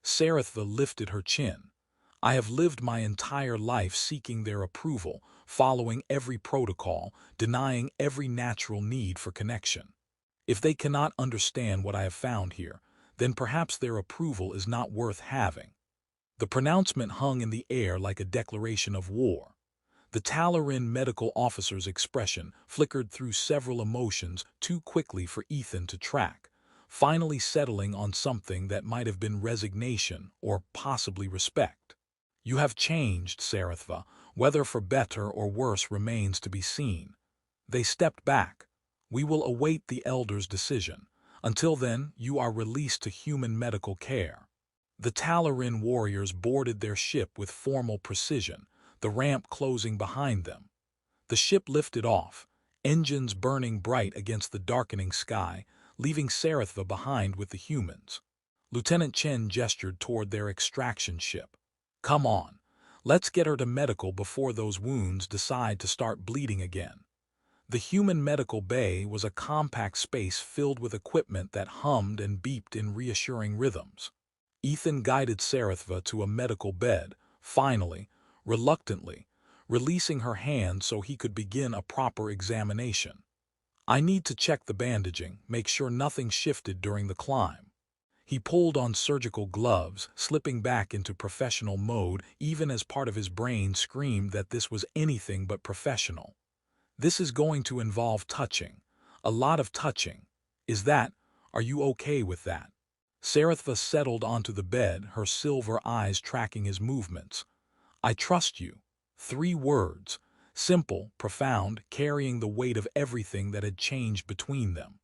Serith'va lifted her chin. I have lived my entire life seeking their approval, following every protocol, denying every natural need for connection. If they cannot understand what I have found here, then perhaps their approval is not worth having. The pronouncement hung in the air like a declaration of war. The Talarin medical officer's expression flickered through several emotions too quickly for Ethan to track, finally settling on something that might have been resignation or possibly respect. You have changed, Serith'va. Whether for better or worse remains to be seen. They stepped back. We will await the elders' decision. Until then, you are released to human medical care. The Talarin warriors boarded their ship with formal precision, the ramp closing behind them. The ship lifted off, engines burning bright against the darkening sky, leaving Serith'va behind with the humans. Lieutenant Chen gestured toward their extraction ship. Come on, let's get her to medical before those wounds decide to start bleeding again. The human medical bay was a compact space filled with equipment that hummed and beeped in reassuring rhythms. Ethan guided Serith'va to a medical bed, finally, reluctantly, releasing her hand so he could begin a proper examination. I need to check the bandaging, make sure nothing shifted during the climb. He pulled on surgical gloves, slipping back into professional mode even as part of his brain screamed that this was anything but professional. This is going to involve touching. A lot of touching. Are you okay with that? Serith'va settled onto the bed, her silver eyes tracking his movements. I trust you. 3 words. Simple, profound, carrying the weight of everything that had changed between them.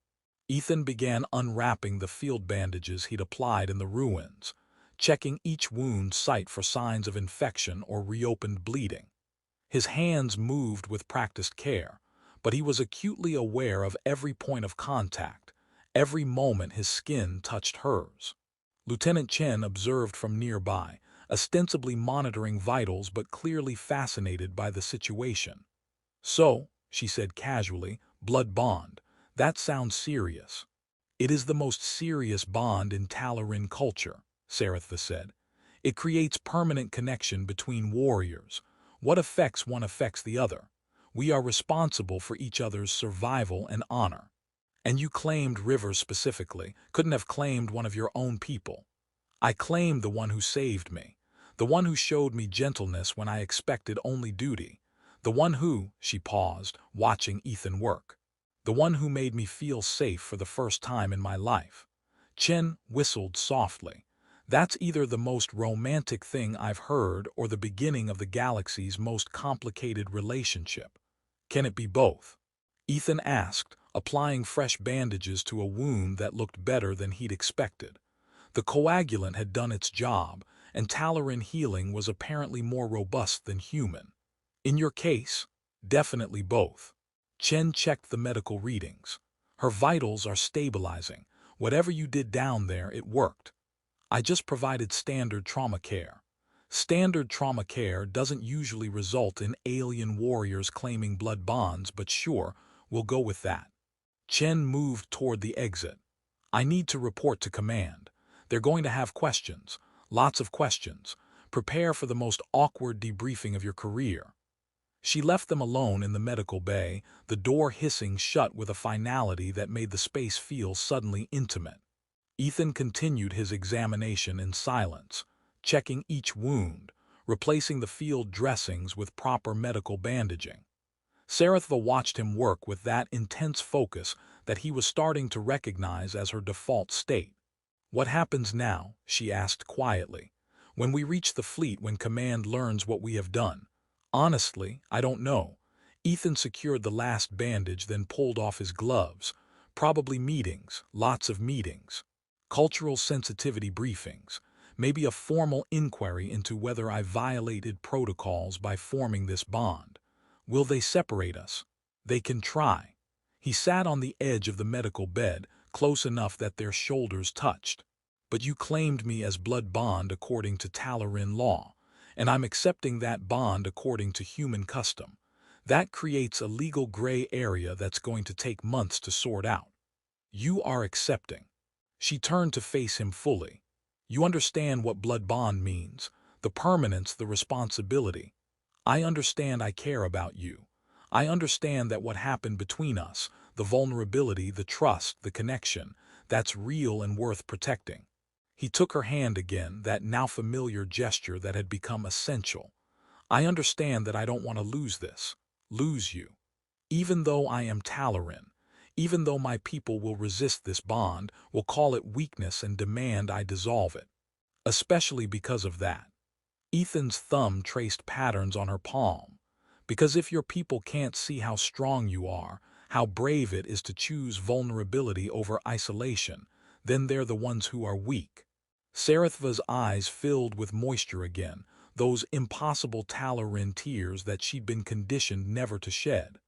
Ethan began unwrapping the field bandages he'd applied in the ruins, checking each wound site for signs of infection or reopened bleeding. His hands moved with practiced care, but he was acutely aware of every point of contact, every moment his skin touched hers. Lieutenant Chen observed from nearby, ostensibly monitoring vitals but clearly fascinated by the situation. So, she said casually, blood bond. That sounds serious. It is the most serious bond in Talarin culture, Serith'va said. It creates permanent connection between warriors. What affects one affects the other. We are responsible for each other's survival and honor. And you claimed Rivers specifically, couldn't have claimed one of your own people. I claimed the one who saved me, the one who showed me gentleness when I expected only duty, the one who, she paused, watching Ethan work. The one who made me feel safe for the first time in my life. Chen whistled softly. That's either the most romantic thing I've heard or the beginning of the galaxy's most complicated relationship. Can it be both? Ethan asked, applying fresh bandages to a wound that looked better than he'd expected. The coagulant had done its job, and Talarin healing was apparently more robust than human. In your case, definitely both. Chen checked the medical readings. Her vitals are stabilizing. Whatever you did down there, it worked. I just provided standard trauma care. Standard trauma care doesn't usually result in alien warriors claiming blood bonds, but sure, we'll go with that. Chen moved toward the exit. I need to report to command. They're going to have questions. Lots of questions. Prepare for the most awkward debriefing of your career. She left them alone in the medical bay, the door hissing shut with a finality that made the space feel suddenly intimate. Ethan continued his examination in silence, checking each wound, replacing the field dressings with proper medical bandaging. Serith'va watched him work with that intense focus that he was starting to recognize as her default state. "What happens now?" she asked quietly. "When we reach the fleet, when Command learns what we have done?" "Honestly, I don't know." Ethan secured the last bandage, then pulled off his gloves. "Probably meetings, lots of meetings. Cultural sensitivity briefings. Maybe a formal inquiry into whether I violated protocols by forming this bond. Will they separate us? They can try." He sat on the edge of the medical bed, close enough that their shoulders touched. "But you claimed me as blood bond according to Talarin law, and I'm accepting that bond according to human custom. That creates a legal gray area that's going to take months to sort out." "You are accepting." She turned to face him fully. "You understand what blood bond means, the permanence, the responsibility. I understand. I care about you. I understand that what happened between us, the vulnerability, the trust, the connection, that's real and worth protecting." He took her hand again, that now familiar gesture that had become essential. "I understand that I don't want to lose this, lose you. Even though I am Talarin, even though my people will resist this bond, will call it weakness and demand I dissolve it. Especially because of that." Ethan's thumb traced patterns on her palm. "Because if your people can't see how strong you are, how brave it is to choose vulnerability over isolation, then they're the ones who are weak." Serith'va's eyes filled with moisture again, those impossible Talarin tears that she'd been conditioned never to shed.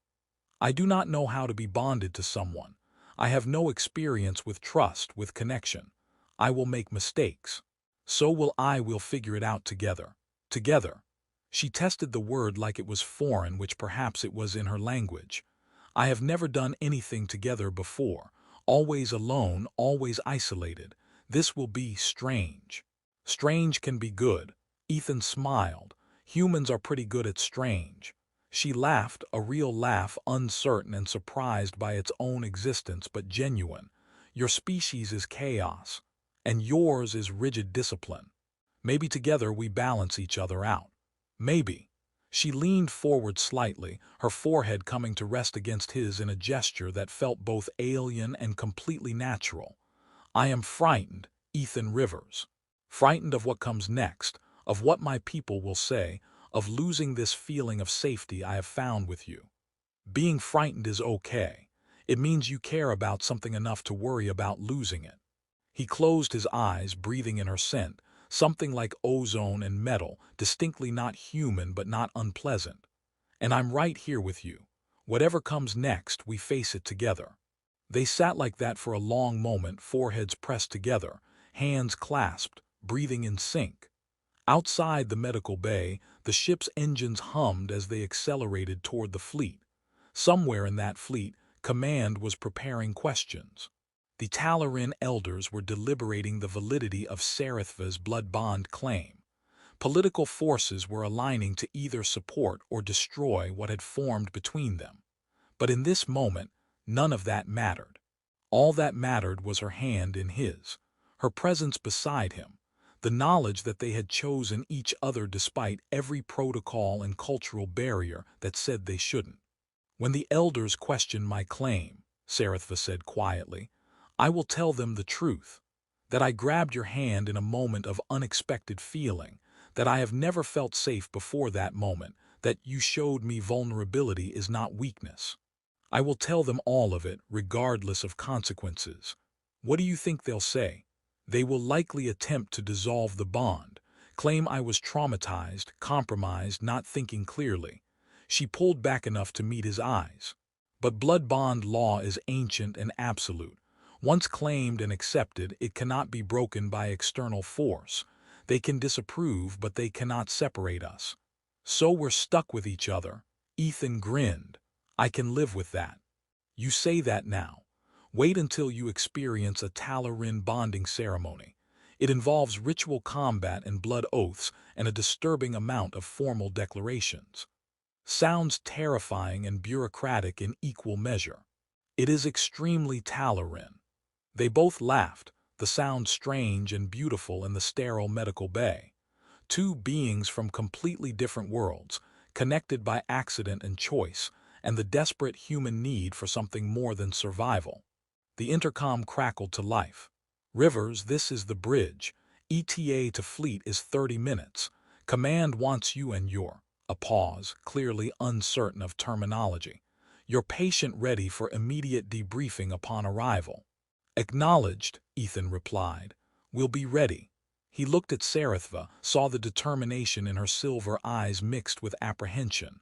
"I do not know how to be bonded to someone. I have no experience with trust, with connection. I will make mistakes. So will I. We'll figure it out together. Together." She tested the word like it was foreign, which perhaps it was in her language. "I have never done anything together before. Always alone, always isolated. This will be strange." "Strange can be good." Ethan smiled. "Humans are pretty good at strange." She laughed, a real laugh, uncertain and surprised by its own existence, but genuine. "Your species is chaos, and yours is rigid discipline. Maybe together we balance each other out. Maybe." She leaned forward slightly, her forehead coming to rest against his in a gesture that felt both alien and completely natural. "I am frightened, Ethan Rivers. Frightened of what comes next, of what my people will say, of losing this feeling of safety I have found with you. Being frightened is okay. It means you care about something enough to worry about losing it." He closed his eyes, breathing in her scent, something like ozone and metal, distinctly not human but not unpleasant. "And I'm right here with you. Whatever comes next, we face it together." They sat like that for a long moment, foreheads pressed together, hands clasped, breathing in sync. Outside the medical bay, the ship's engines hummed as they accelerated toward the fleet. Somewhere in that fleet, Command was preparing questions. The Talarin elders were deliberating the validity of Serith'va's blood bond claim. Political forces were aligning to either support or destroy what had formed between them. But in this moment, none of that mattered. All that mattered was her hand in his, her presence beside him, the knowledge that they had chosen each other despite every protocol and cultural barrier that said they shouldn't. "When the elders question my claim," Serith'va said quietly, "I will tell them the truth, that I grabbed your hand in a moment of unexpected feeling, that I have never felt safe before that moment, that you showed me vulnerability is not weakness. I will tell them all of it, regardless of consequences." What do you think they'll say? They will likely attempt to dissolve the bond, claim I was traumatized, compromised, not thinking clearly. She pulled back enough to meet his eyes. "But blood bond law is ancient and absolute. Once claimed and accepted, it cannot be broken by external force. They can disapprove, but they cannot separate us. So we're stuck with each other." Ethan grinned. "I can live with that." "You say that now. Wait until you experience a Talarin bonding ceremony. It involves ritual combat and blood oaths and a disturbing amount of formal declarations." Sounds terrifying and bureaucratic in equal measure. It is extremely Talaran. They both laughed, the sound strange and beautiful in the sterile medical bay. Two beings from completely different worlds, connected by accident and choice, and the desperate human need for something more than survival. The intercom crackled to life. Rivers, this is the bridge. ETA to fleet is 30 minutes. Command wants you and your. A pause, clearly uncertain of terminology. Your patient ready for immediate debriefing upon arrival. Acknowledged, Ethan replied. We'll be ready. He looked at Serith'va, saw the determination in her silver eyes mixed with apprehension.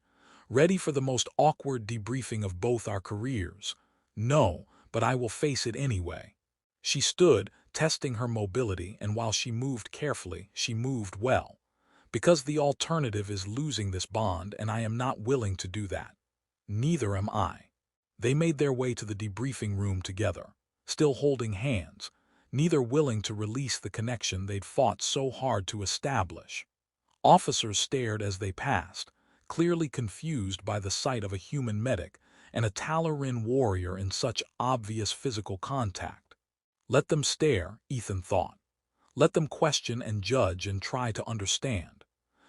Ready for the most awkward debriefing of both our careers. No, but I will face it anyway. She stood, testing her mobility, and while she moved carefully, she moved well. Because the alternative is losing this bond, and I am not willing to do that. Neither am I. They made their way to the debriefing room together, still holding hands, neither willing to release the connection they'd fought so hard to establish. Officers stared as they passed, clearly confused by the sight of a human medic and a Talaran warrior in such obvious physical contact. Let them stare, Ethan thought. Let them question and judge and try to understand.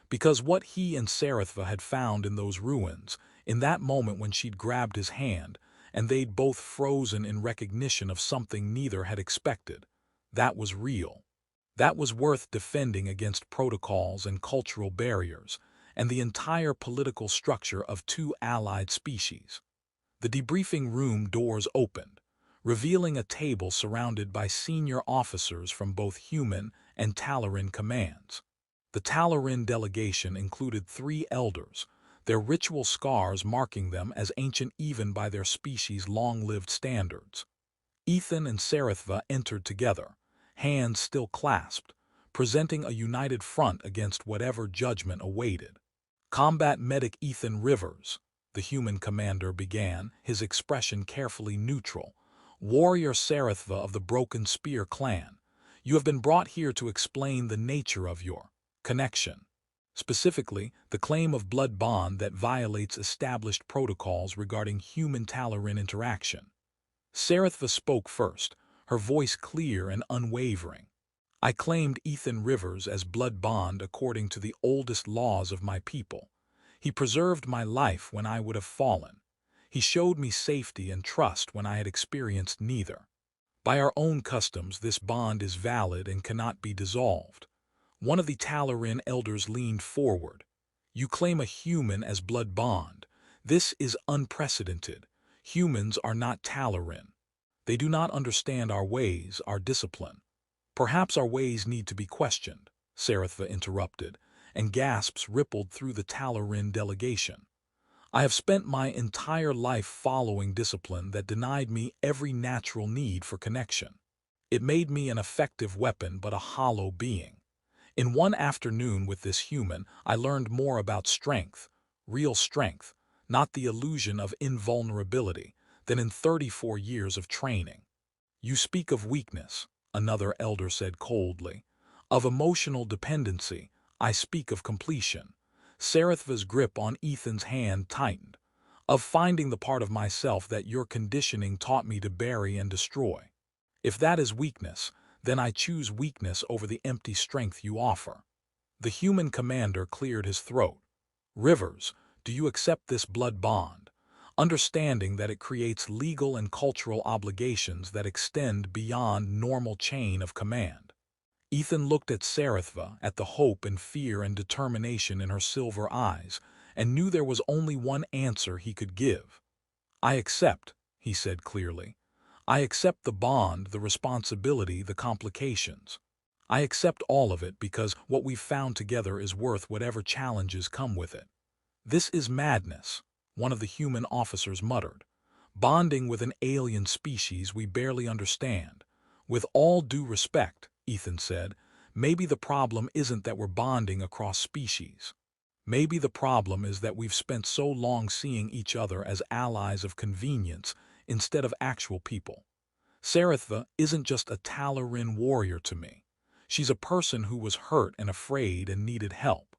Because what he and Serith'va had found in those ruins, in that moment when she'd grabbed his hand, and they'd both frozen in recognition of something neither had expected, that was real. That was worth defending against protocols and cultural barriers, and the entire political structure of two allied species. The debriefing room doors opened, revealing a table surrounded by senior officers from both human and Talaran commands. The Talaran delegation included 3 elders, their ritual scars marking them as ancient even by their species' long-lived standards. Ethan and Serith'va entered together, hands still clasped, presenting a united front against whatever judgment awaited. Combat Medic Ethan Rivers, the human commander began, his expression carefully neutral. Warrior Serith'va of the Broken Spear clan, you have been brought here to explain the nature of your connection. Specifically, the claim of blood bond that violates established protocols regarding human-Talaran interaction. Serith'va spoke first, her voice clear and unwavering. I claimed Ethan Rivers as blood bond according to the oldest laws of my people. He preserved my life when I would have fallen. He showed me safety and trust when I had experienced neither. By our own customs, this bond is valid and cannot be dissolved. One of the Talaran elders leaned forward. You claim a human as blood bond. This is unprecedented. Humans are not Talaran. They do not understand our ways, our discipline. Perhaps our ways need to be questioned, Serith'va interrupted, and gasps rippled through the Talaran delegation. I have spent my entire life following discipline that denied me every natural need for connection. It made me an effective weapon but a hollow being. In one afternoon with this human, I learned more about strength, real strength, not the illusion of invulnerability, than in 34 years of training. You speak of weakness, another elder said coldly. Of emotional dependency, I speak of completion. Serith'va's grip on Ethan's hand tightened. Of finding the part of myself that your conditioning taught me to bury and destroy. If that is weakness, then I choose weakness over the empty strength you offer. The human commander cleared his throat. Rivers, do you accept this blood bond, understanding that it creates legal and cultural obligations that extend beyond normal chain of command? Ethan looked at Serith'va, at the hope and fear and determination in her silver eyes, and knew there was only one answer he could give. I accept, he said clearly. I accept the bond, the responsibility, the complications. I accept all of it because what we've found together is worth whatever challenges come with it. This is madness, one of the human officers muttered. Bonding with an alien species we barely understand. With all due respect, Ethan said, maybe the problem isn't that we're bonding across species. Maybe the problem is that we've spent so long seeing each other as allies of convenience instead of actual people. Serith'va isn't just a Talaran warrior to me. She's a person who was hurt and afraid and needed help.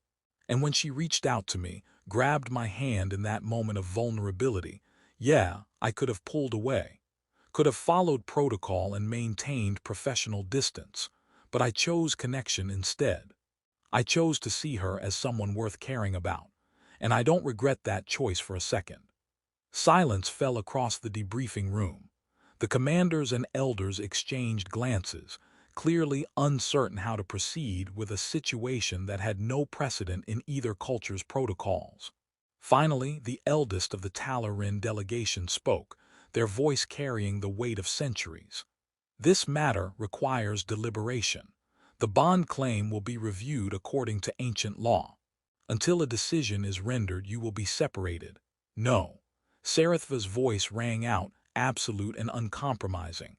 And when she reached out to me, grabbed my hand in that moment of vulnerability. Yeah, I could have pulled away, could have followed protocol and maintained professional distance, but I chose connection instead. I chose to see her as someone worth caring about, and I don't regret that choice for a second. Silence fell across the debriefing room. The commanders and elders exchanged glances, clearly uncertain how to proceed with a situation that had no precedent in either culture's protocols. Finally, the eldest of the Talarin delegation spoke, their voice carrying the weight of centuries. This matter requires deliberation. The bond claim will be reviewed according to ancient law. Until a decision is rendered, you will be separated. No. Serith'va's voice rang out, absolute and uncompromising.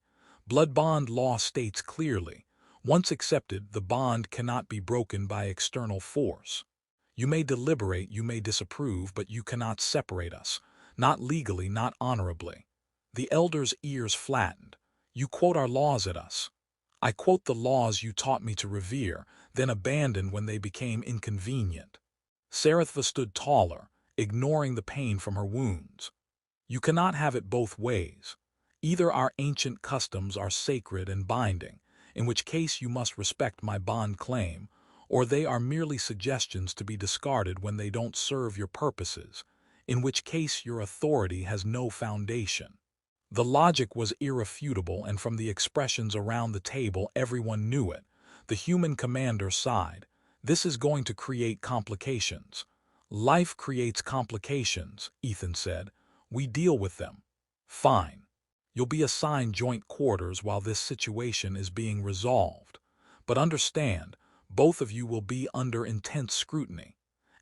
Blood bond law states clearly, once accepted, the bond cannot be broken by external force. You may deliberate, you may disapprove, but you cannot separate us. Not legally, not honorably. The elder's ears flattened. You quote our laws at us. I quote the laws you taught me to revere, then abandon when they became inconvenient. Serith'va stood taller, ignoring the pain from her wounds. You cannot have it both ways. Either our ancient customs are sacred and binding, in which case you must respect my bond claim, or they are merely suggestions to be discarded when they don't serve your purposes, in which case your authority has no foundation. The logic was irrefutable, and from the expressions around the table everyone knew it. The human commander sighed. This is going to create complications. Life creates complications, Ethan said. We deal with them. Fine. You'll be assigned joint quarters while this situation is being resolved. But understand, both of you will be under intense scrutiny.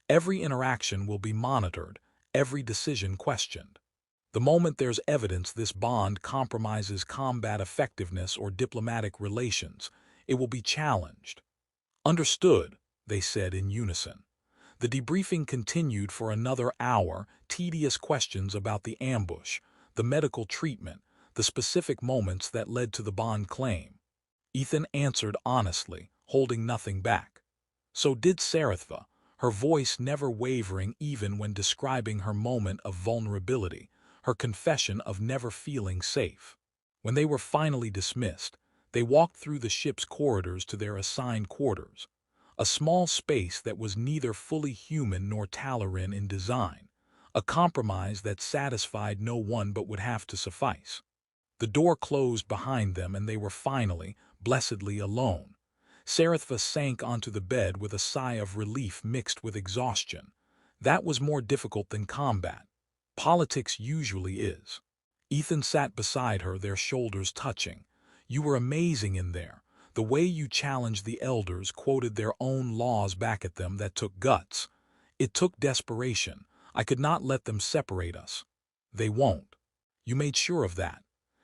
Every interaction will be monitored, every decision questioned. The moment there's evidence this bond compromises combat effectiveness or diplomatic relations, it will be challenged. Understood, they said in unison. The debriefing continued for another hour, tedious questions about the ambush, the medical treatment, the specific moments that led to the bond claim. Ethan answered honestly, holding nothing back. So did Serith'va, her voice never wavering even when describing her moment of vulnerability, her confession of never feeling safe. When they were finally dismissed, they walked through the ship's corridors to their assigned quarters, a small space that was neither fully human nor Talarin in design, a compromise that satisfied no one but would have to suffice. The door closed behind them and they were finally, blessedly alone. Serith'va sank onto the bed with a sigh of relief mixed with exhaustion. That was more difficult than combat. Politics usually is. Ethan sat beside her, their shoulders touching. You were amazing in there. The way you challenged the elders, quoted their own laws back at them, that took guts. It took desperation. I could not let them separate us. They won't. You made sure of that.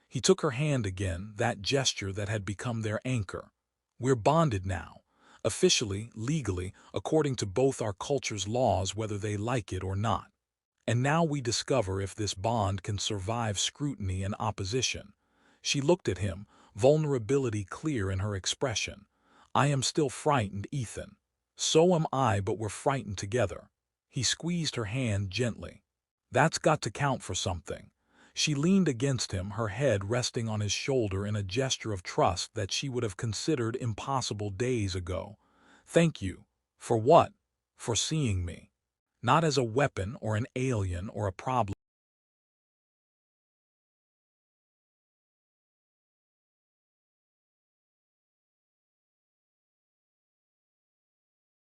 He took her hand again, that gesture that had become their anchor. We're bonded now. Officially, legally, according to both our culture's laws, whether they like it or not. And now we discover if this bond can survive scrutiny and opposition. She looked at him, vulnerability clear in her expression. I am still frightened, Ethan. So am I, but we're frightened together. He squeezed her hand gently. That's got to count for something. She leaned against him, her head resting on his shoulder in a gesture of trust that she would have considered impossible days ago. Thank you. For what? For seeing me. Not as a weapon or an alien or a problem.